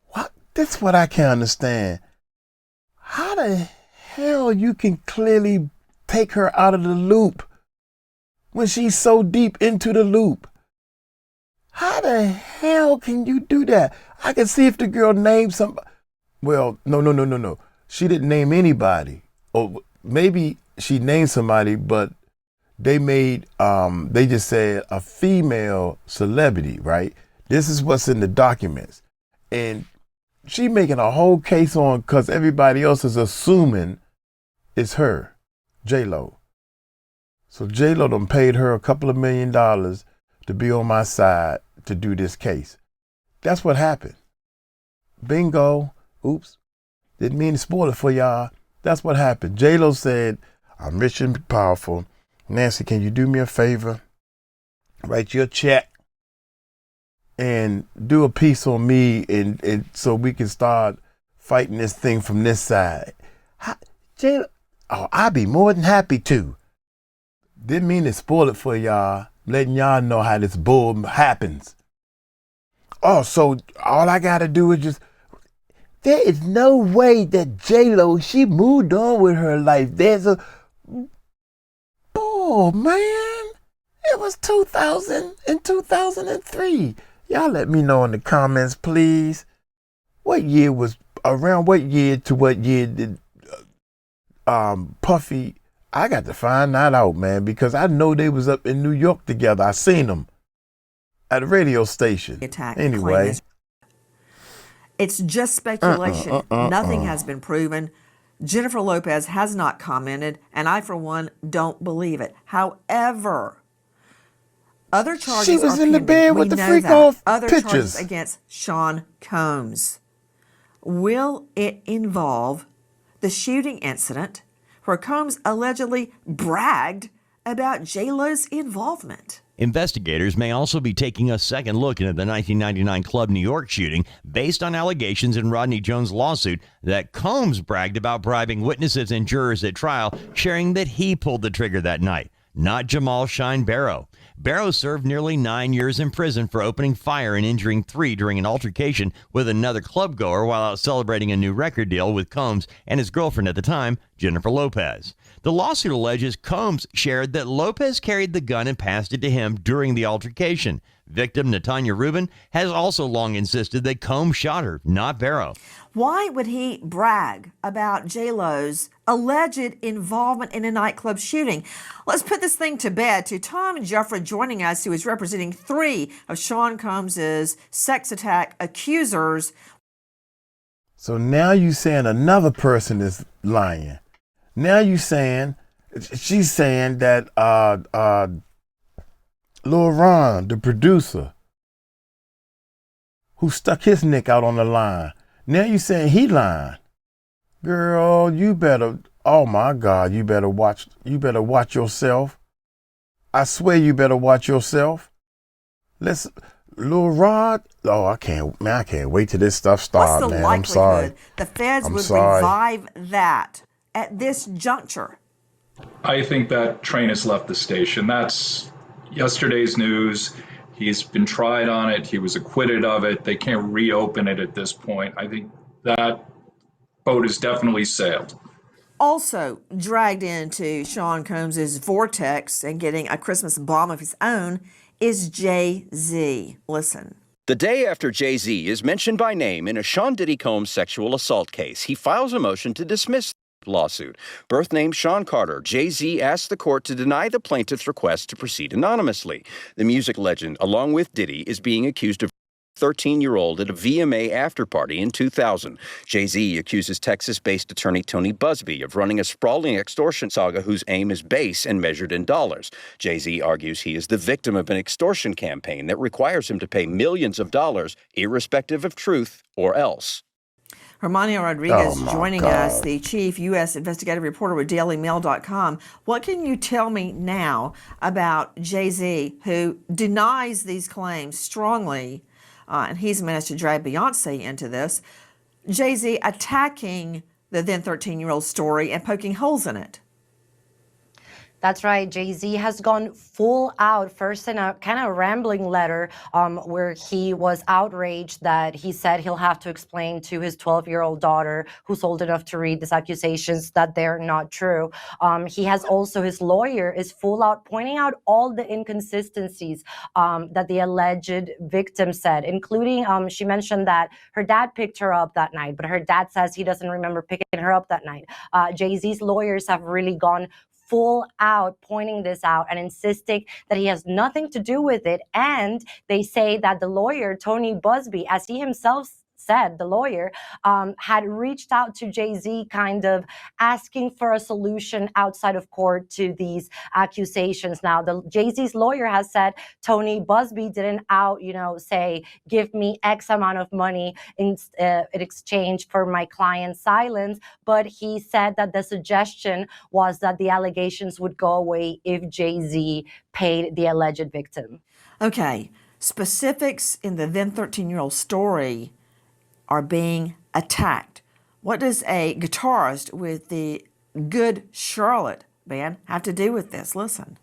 What? That's what I can't understand. How the hell you can clearly take her out of the loop when she's so deep into the loop? How the hell can you do that? I can see if the girl named somebody. Well, no. She didn't name anybody. Or maybe she named somebody, but they just said a female celebrity, right? This is what's in the documents. And she making a whole case on because everybody else is assuming it's her, J.Lo. So J.Lo done paid her a couple of $1 million to be on my side to do this case. That's what happened. Bingo. Oops. Didn't mean to spoil it for y'all. That's what happened. J.Lo said, I'm rich and powerful. Nancy, can you do me a favor? Write you a check and do a piece on me and so we can start fighting this thing from this side. J.Lo, I'd be more than happy to. Didn't mean to spoil it for y'all, letting y'all know how this bull happens. Oh, so all I gotta do is just, there is no way that J.Lo, she moved on with her life. There's a bull, man. It was 2000 and 2003. Y'all let me know in the comments, please. Around what year to what year did Puffy, I got to find that out, man, because I know they was up in New York together. I seen them at a radio station. Anyway. It's just speculation. Nothing has been proven. Jennifer Lopez has not commented, and I, for one, don't believe it. However, other charges she was are in the pending. bed We with the know freak that. off Other pictures charges against Sean Combs. Will it involve the shooting incident where Combs allegedly bragged about J.Lo's involvement? Investigators may also be taking a second look into the 1999 Club New York shooting based on allegations in Rodney Jones' lawsuit that Combs bragged about bribing witnesses and jurors at trial, sharing that he pulled the trigger that night, not Jamal Shine Barrow. Barrow served nearly 9 years in prison for opening fire and injuring 3 during an altercation with another club goer while out celebrating a new record deal with Combs and his girlfriend at the time, Jennifer Lopez. The lawsuit alleges Combs shared that Lopez carried the gun and passed it to him during the altercation. Victim Natanya Rubin has also long insisted that Combs shot her, not Barrow. Why would he brag about J.Lo's alleged involvement in a nightclub shooting? Let's put this thing to bed. To Tom Jeffrey joining us, who is representing 3 of Sean Combs' sex attack accusers. So now you saying another person is lying. Now you saying she's saying that Lil Ron, the producer, who stuck his neck out on the line, now you saying he lying. Girl, you better, oh my God, you better watch yourself. I swear you better watch yourself. Lil Rod, oh, I can't wait till this stuff starts, What's the man. likelihood I'm sorry. the feds I'm would sorry. revive that at this juncture? I think that train has left the station. That's yesterday's news. He's been tried on it. He was acquitted of it. They can't reopen it at this point. I think that boat has definitely sailed. Also dragged into Sean Combs' vortex and getting a Christmas bomb of his own is Jay-Z. Listen. The day after Jay-Z is mentioned by name in a Sean Diddy Combs sexual assault case, he files a motion to dismiss the lawsuit. Birth name Sean Carter, Jay-Z asked the court to deny the plaintiff's request to proceed anonymously. The music legend, along with Diddy, is being accused of 13-year-old at a VMA after-party in 2000. Jay-Z accuses Texas-based attorney Tony Busby of running a sprawling extortion saga whose aim is base and measured in dollars. Jay-Z argues he is the victim of an extortion campaign that requires him to pay millions of dollars, irrespective of truth or else. Hermanio Rodriguez Oh, my joining God. us, the chief U.S. investigative reporter with DailyMail.com. What can you tell me now about Jay-Z, who denies these claims strongly, and he's managed to drag Beyonce into this, Jay-Z attacking the then 13-year-old story and poking holes in it? That's right. Jay-Z has gone full out, first in a kind of rambling letter where he was outraged that he said he'll have to explain to his 12-year-old daughter, who's old enough to read these accusations, that they're not true. He has also, his lawyer is full out pointing out all the inconsistencies that the alleged victim said, including she mentioned that her dad picked her up that night, but her dad says he doesn't remember picking her up that night. Jay-Z's lawyers have really gone full out pointing this out and insisting that he has nothing to do with it. And they say that the lawyer, Tony Busby, as he himself said, the lawyer, had reached out to Jay-Z kind of asking for a solution outside of court to these accusations. Now, Jay-Z's lawyer has said Tony Busby didn't say, give me X amount of money in exchange for my client's silence, but he said that the suggestion was that the allegations would go away if Jay-Z paid the alleged victim. Okay, specifics in the then 13-year-old story are being attacked. What does a guitarist with the Good Charlotte band have to do with this? Listen.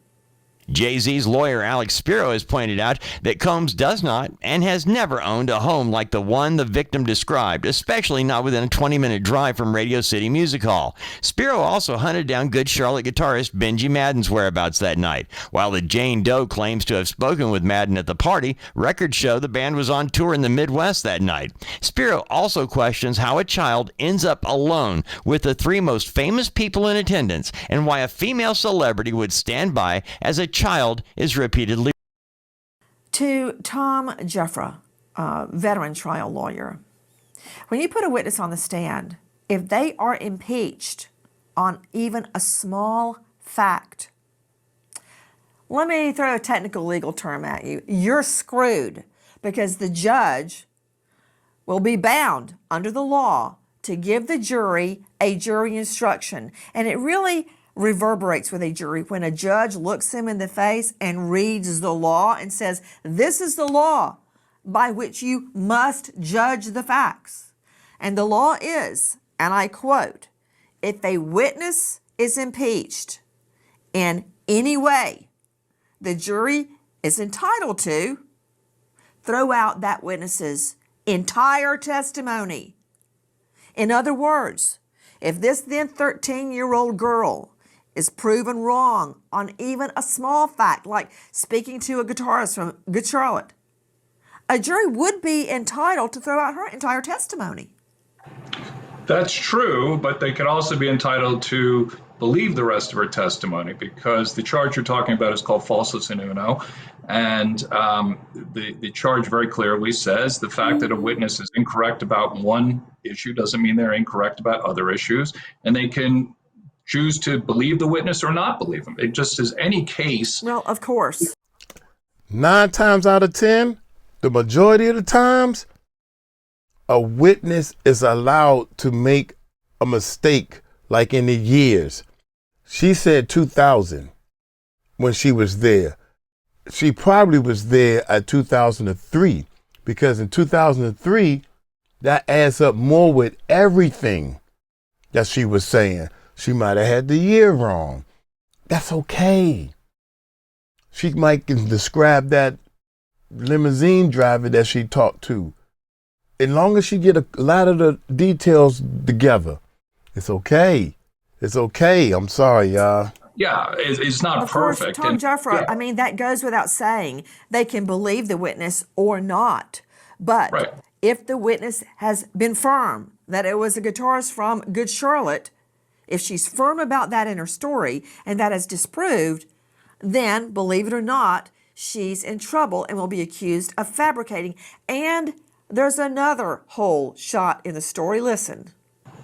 Jay-Z's lawyer, Alex Spiro, has pointed out that Combs does not and has never owned a home like the one the victim described, especially not within a 20-minute drive from Radio City Music Hall. Spiro also hunted down Good Charlotte guitarist Benji Madden's whereabouts that night. While the Jane Doe claims to have spoken with Madden at the party, records show the band was on tour in the Midwest that night. Spiro also questions how a child ends up alone with the three most famous people in attendance and why a female celebrity would stand by as a child is repeatedly. To Tom Jeffra, veteran trial lawyer, when you put a witness on the stand, if they are impeached on even a small fact, let me throw a technical legal term at you. You're screwed, because the judge will be bound under the law to give the jury a jury instruction. And it really reverberates with a jury when a judge looks them in the face and reads the law and says, this is the law by which you must judge the facts. And the law is, and I quote, if a witness is impeached in any way, the jury is entitled to throw out that witness's entire testimony. In other words, if this then 13-year-old girl is proven wrong on even a small fact, like speaking to a guitarist from Good Charlotte, a jury would be entitled to throw out her entire testimony. That's true, but they could also be entitled to believe the rest of her testimony, because the charge you're talking about is called falsus in uno, and the charge very clearly says the fact that a witness is incorrect about one issue doesn't mean they're incorrect about other issues, and they can choose to believe the witness or not believe him. It just is any case. Well, of course. 9 times out of 10, the majority of the times, a witness is allowed to make a mistake, like in the years. She said 2000 when she was there. She probably was there at 2003, because in 2003, that adds up more with everything that she was saying. She might have had the year wrong. That's okay. She might describe that limousine driver that she talked to. As long as she get a lot of the details together, it's okay. It's okay. I'm sorry, y'all. Yeah, it's not of perfect. Tom Jeffra, I mean, that goes without saying. They can believe the witness or not. But if the witness has been firm that it was a guitarist from Good Charlotte, if she's firm about that in her story and that is disproved, then, believe it or not, she's in trouble and will be accused of fabricating. And there's another whole shot in the story. Listen.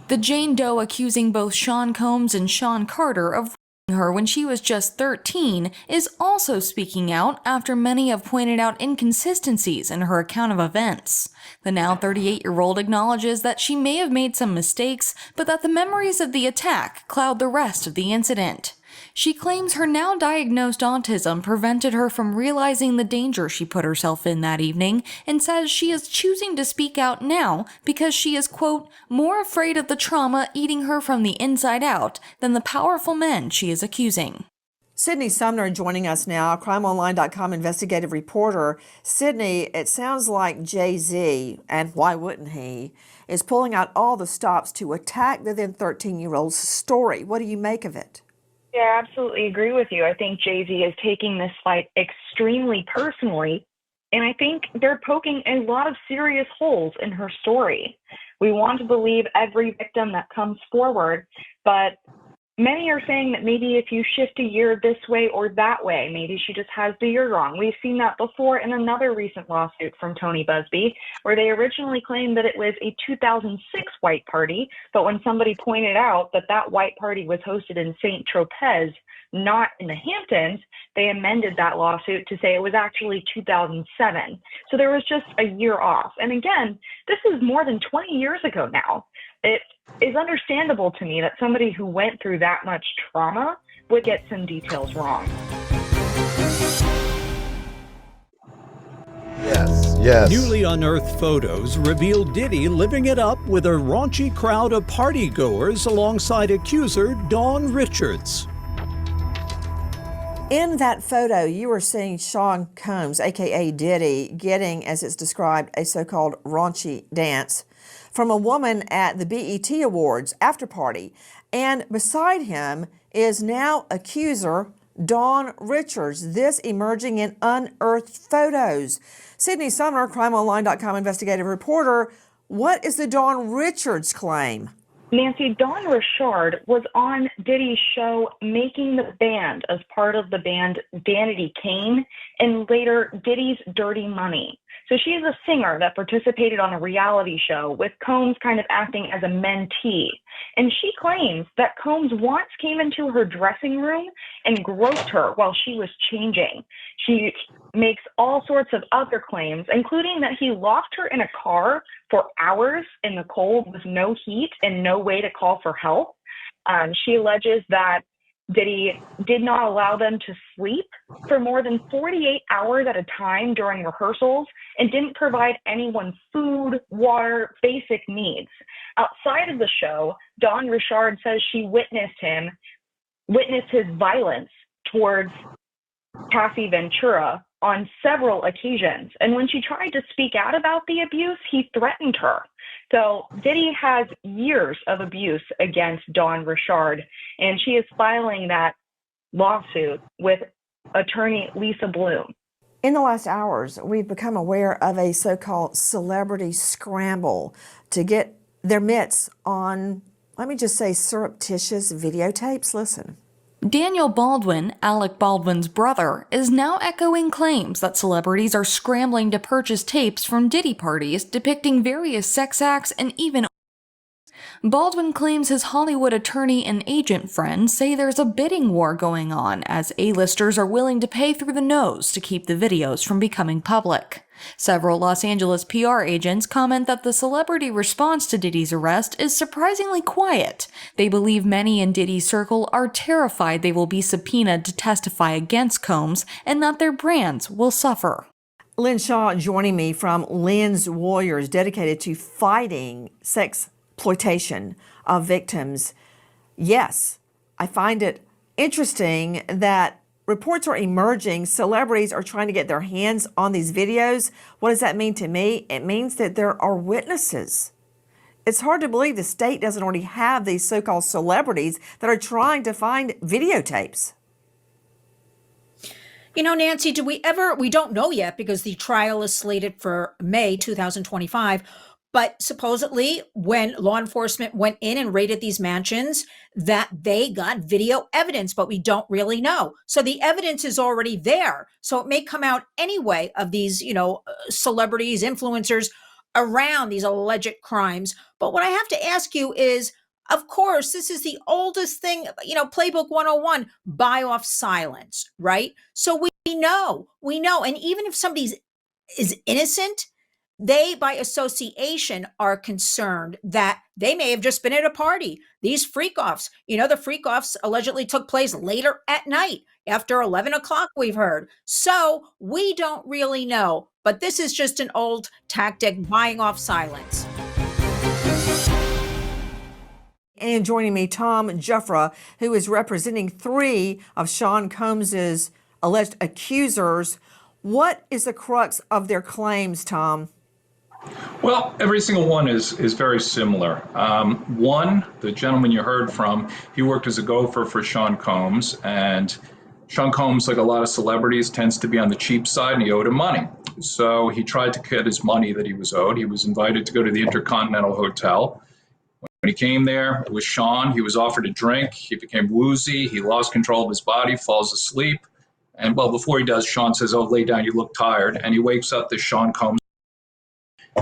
The Jane Doe accusing both Sean Combs and Sean Carter of her when she was just 13 is also speaking out after many have pointed out inconsistencies in her account of events. The now 38-year-old acknowledges that she may have made some mistakes, but that the memories of the attack cloud the rest of the incident. She claims her now diagnosed autism prevented her from realizing the danger she put herself in that evening, and says she is choosing to speak out now because she is, quote, more afraid of the trauma eating her from the inside out than the powerful men she is accusing. Sydney Sumner joining us now, crimeonline.com investigative reporter. Sydney, it sounds like Jay-Z, and why wouldn't he, is pulling out all the stops to attack the then 13-year-old's story. What do you make of it? Yeah, I absolutely agree with you. I think Jay-Z is taking this fight extremely personally, and I think they're poking a lot of serious holes in her story. We want to believe every victim that comes forward, but many are saying that maybe if you shift a year this way or that way, maybe she just has the year wrong. We've seen that before in another recent lawsuit from Tony Busby, where they originally claimed that it was a 2006 white party, but when somebody pointed out that that white party was hosted in St. Tropez, not in the Hamptons, they amended that lawsuit to say it was actually 2007. So there was just a year off. And again, this is more than 20 years ago now. It is understandable to me that somebody who went through that much trauma would get some details wrong. Yes. Newly unearthed photos reveal Diddy living it up with a raunchy crowd of partygoers alongside accuser Dawn Richards. In that photo, you were seeing Sean Combs, a.k.a. Diddy, getting, as it's described, a so-called raunchy dance from a woman at the BET Awards after party. And beside him is now accuser Dawn Richards, this emerging in unearthed photos. Sydney Sumner, crimeonline.com investigative reporter. What is the Dawn Richards claim? Nancy, Dawn Richard was on Diddy's show Making the Band as part of the band Danity Kane and later Diddy's Dirty Money. So she is a singer that participated on a reality show with Combs kind of acting as a mentee. And she claims that Combs once came into her dressing room and groped her while she was changing. She makes all sorts of other claims, including that he locked her in a car for hours in the cold with no heat and no way to call for help. She alleges that Diddy did not allow them to sleep for more than 48 hours at a time during rehearsals and didn't provide anyone food, water, basic needs. Outside of the show, Dawn Richard says she witnessed his violence towards Cassie Ventura on several occasions. And when she tried to speak out about the abuse, he threatened her. So Diddy has years of abuse against Dawn Richard, and she is filing that lawsuit with attorney Lisa Bloom. In the last hours, we've become aware of a so-called celebrity scramble to get their mitts on, let me just say, surreptitious videotapes. Listen. Daniel Baldwin, Alec Baldwin's brother, is now echoing claims that celebrities are scrambling to purchase tapes from Diddy parties depicting various sex acts and even Baldwin claims his Hollywood attorney and agent friends say there's a bidding war going on as A-listers are willing to pay through the nose to keep the videos from becoming public. Several Los Angeles PR agents comment that the celebrity response to Diddy's arrest is surprisingly quiet. They believe many in Diddy's circle are terrified they will be subpoenaed to testify against Combs and that their brands will suffer. Lynn Shaw joining me from Lynn's Warriors, dedicated to fighting sexploitation of victims. Yes, I find it interesting that reports are emerging. Celebrities are trying to get their hands on these videos. What does that mean to me? It means that there are witnesses. It's hard to believe the state doesn't already have these so-called celebrities that are trying to find videotapes. You know, Nancy, we don't know yet because the trial is slated for May 2025. But supposedly when law enforcement went in and raided these mansions, that they got video evidence, but we don't really know. So the evidence is already there. So it may come out anyway of these, celebrities, influencers around these alleged crimes. But what I have to ask you is, of course, this is the oldest thing, Playbook 101, buy off silence, right? So we know. And even if somebody is innocent, they, by association, are concerned that they may have just been at a party. These freak-offs, the freak-offs allegedly took place later at night, after 11 o'clock, we've heard. So we don't really know. But this is just an old tactic, buying off silence. And joining me, Tom 𝗟𝗓, who is representing 3 of Sean Combs's alleged accusers. What is the crux of their claims, Tom? Well, every single one is very similar. One, the gentleman you heard from, he worked as a gopher for Sean Combs, and Sean Combs, like a lot of celebrities, tends to be on the cheap side, and he owed him money. So he tried to get his money that he was owed. He was invited to go to the Intercontinental Hotel. When he came there, it was Sean. He was offered a drink. He became woozy. He lost control of his body, falls asleep. And well, before he does, Sean says, "Oh, lay down, you look tired." And he wakes up, this Sean Combs.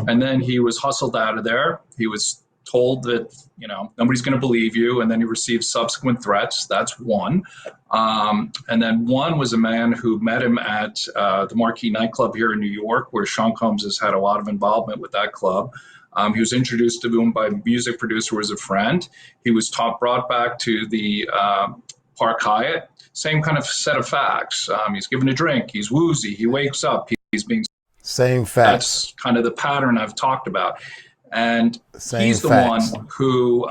And then he was hustled out of there. He was told that, nobody's going to believe you. And then he received subsequent threats. That's one. And then one was a man who met him at the Marquee nightclub here in New York, where Sean Combs has had a lot of involvement with that club. He was introduced to him by a music producer who was a friend. He was brought back to the Park Hyatt. Same kind of set of facts. He's given a drink. He's woozy. He wakes up. He's being... Same facts. That's kind of the pattern I've talked about. And he's the one who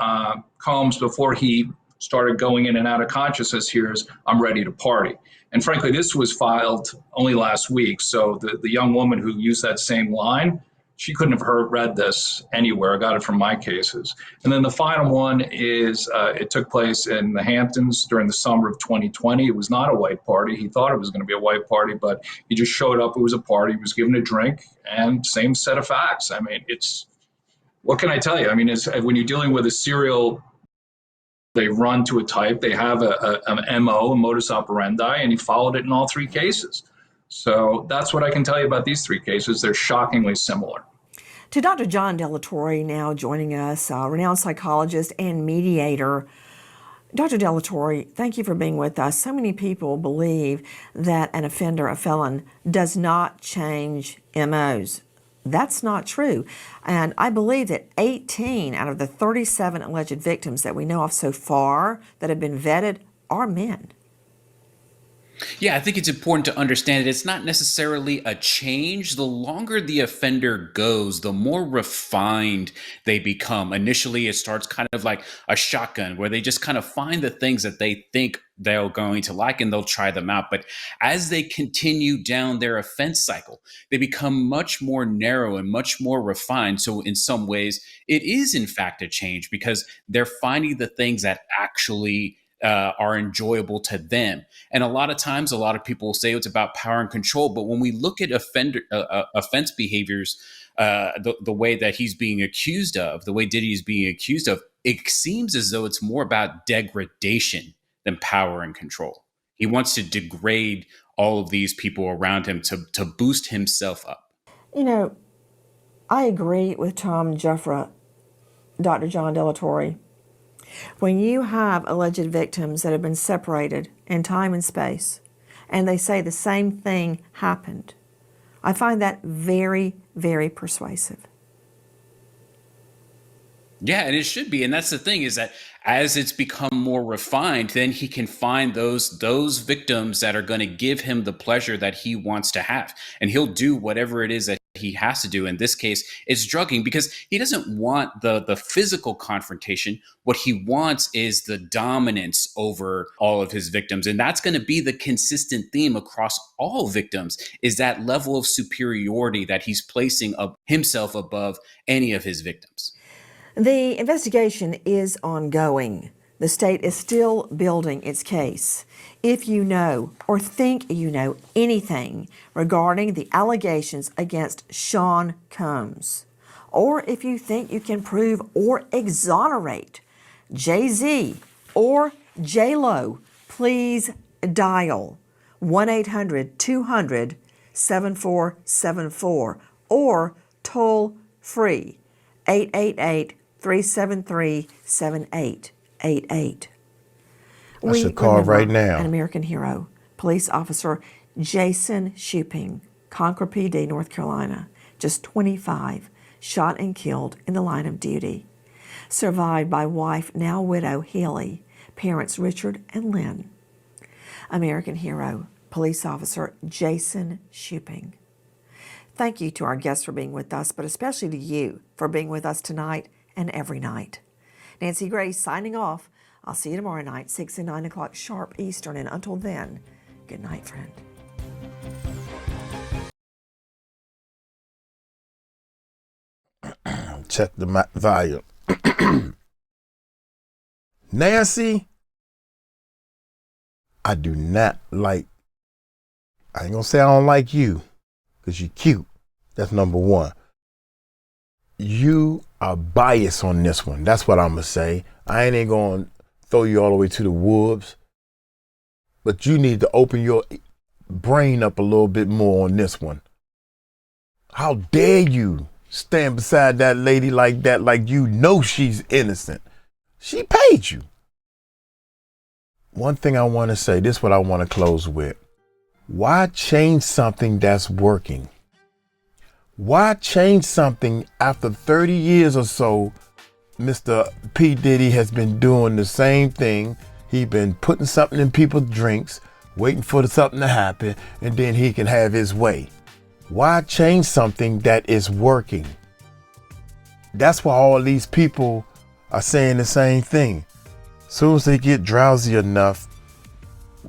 Combs, before he started going in and out of consciousness, hears, "I'm ready to party." And frankly, this was filed only last week. So the young woman who used that same line, she couldn't have read this anywhere. I got it from my cases. And then the final one is it took place in the Hamptons during the summer of 2020. It was not a white party. He thought it was going to be a white party, but he just showed up. It was a party. He was given a drink, and same set of facts. I mean, what can I tell you? I mean, when you're dealing with a serial, they run to a type. They have an MO, a modus operandi, and he followed it in all 3 cases. So that's what I can tell you about these 3 cases. They're shockingly similar. To Dr. John Delatorre now joining us, a renowned psychologist and mediator. Dr. Delatorre, thank you for being with us. So many people believe that an offender, a felon, does not change MOs. That's not true. And I believe that 18 out of the 37 alleged victims that we know of so far that have been vetted are men. Yeah, I think it's important to understand that it's not necessarily a change. The longer the offender goes, the more refined they become. Initially, it starts kind of like a shotgun where they just kind of find the things that they think they're going to like and they'll try them out. But as they continue down their offense cycle, they become much more narrow and much more refined. So in some ways, it is in fact a change because they're finding the things that actually are enjoyable to them. And a lot of times, a lot of people will say it's about power and control. But when we look at offense behaviors, the way that he's being accused of, the way Diddy is being accused of, it seems as though it's more about degradation than power and control. He wants to degrade all of these people around him to boost himself up. You know, I agree with Tom 𝗟𝗓. Dr. John Delatorre, when you have alleged victims that have been separated in time and space, and they say the same thing happened, I find that very, very persuasive. Yeah, and it should be. And that's the thing, is that as it's become more refined, then he can find those victims that are going to give him the pleasure that he wants to have. And he'll do whatever it is that he has to do. In this case, it's drugging, because he doesn't want the physical confrontation. What he wants is the dominance over all of his victims. And that's going to be the consistent theme across all victims, is that level of superiority that he's placing himself above any of his victims. The investigation is ongoing. The state is still building its case. If you know or think you know anything regarding the allegations against Sean Combs, or if you think you can prove or exonerate Jay-Z or J.Lo, please dial 1-800-200-7474 or toll free 888-373-7888. I should call right now. An American hero, police officer Jason Shuping, Concord PD, North Carolina, just 25, shot and killed in the line of duty. Survived by wife, now widow, Haley, parents Richard and Lynn. American hero, police officer Jason Shuping. Thank you to our guests for being with us, but especially to you for being with us tonight and every night. Nancy Grace signing off. I'll see you tomorrow night, 6 and 9 o'clock sharp Eastern. And until then, good night, friend. Check the volume. Nancy, I do not like, I ain't gonna say I don't like you, because you're cute. That's number one. You are biased on this one. That's what I'm gonna say. I ain't gonna throw you all the way to the wolves, but you need to open your brain up a little bit more on this one. How dare you stand beside that lady like that, like you know she's innocent? She paid you. One thing I want to say, this is what I want to close with. Why change something that's working? Why change something after 30 years or so? Mr. P. Diddy has been doing the same thing. He's been putting something in people's drinks, waiting for something to happen, and then he can have his way. Why change something that is working? That's why all these people are saying the same thing. As soon as they get drowsy enough,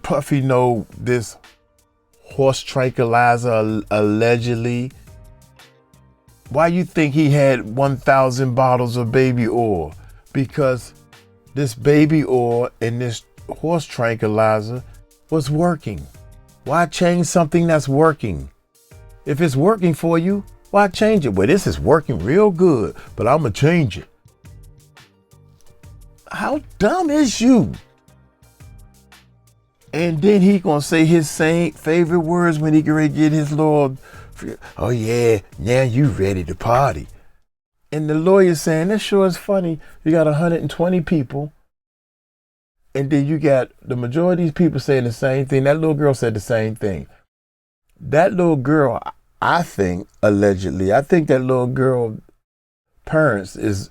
Puffy know this horse tranquilizer allegedly. Why you think he had 1,000 bottles of baby oil? Because this baby oil and this horse tranquilizer was working. Why change something that's working? If it's working for you, why change it? Well, this is working real good, but I'm gonna change it. How dumb is you? And then he gonna say his same favorite words when he can get his little, oh yeah, now you ready to party. And the lawyer saying, that sure is funny. You got 120 people, and then you got the majority of these people saying the same thing. That little girl said the same thing. That little girl, I think, allegedly, I think that little girl parents is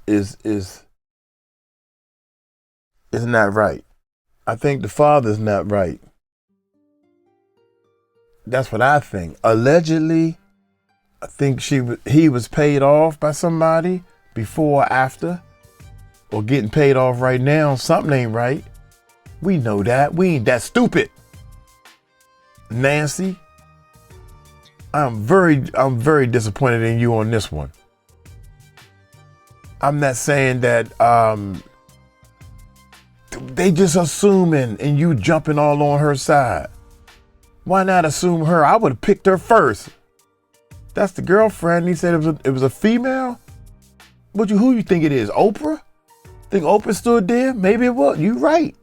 not right. I think the father's not right. That's what I think. Allegedly, I think he was paid off by somebody before or after, or getting paid off right now. Something ain't right. We know that. We ain't that stupid. Nancy, I'm very disappointed in you on this one. I'm not saying that they just assuming and you jumping all on her side. Why not assume her? I would have picked her first. That's the girlfriend. He said it was a female. Who you think it is? Oprah? Think Oprah stood there? Maybe it was. You right.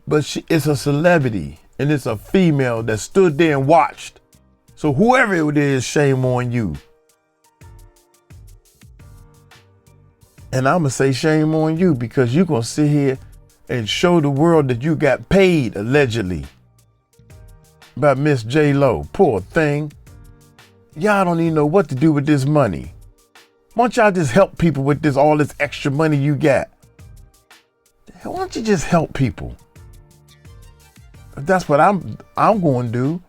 But it's a celebrity and it's a female that stood there and watched. So whoever it is, shame on you. And I'm going to say shame on you, because you're going to sit here and show the world that you got paid, allegedly, by Miss J.Lo. Poor thing. Y'all don't even know what to do with this money. Why don't y'all just help people with all this extra money you got? Why don't you just help people? That's what I'm going to do.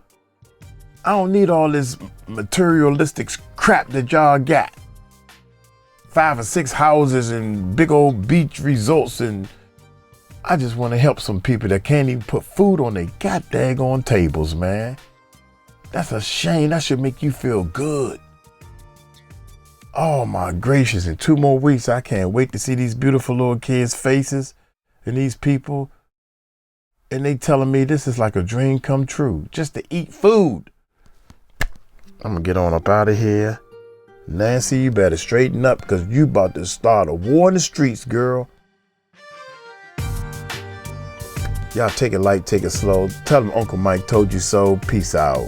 I don't need all this materialistic crap that y'all got. 5 or 6 houses and big old beach resorts, and I just want to help some people that can't even put food on their goddamn tables, man. That's a shame. That should make you feel good. Oh my gracious, in 2 more weeks, I can't wait to see these beautiful little kids' faces and these people. And they telling me this is like a dream come true, just to eat food. I'm gonna get on up out of here. Nancy, you better straighten up, because you about to start a war in the streets, girl. Y'all take it light, take it slow. Tell them Uncle Mike told you so. Peace out.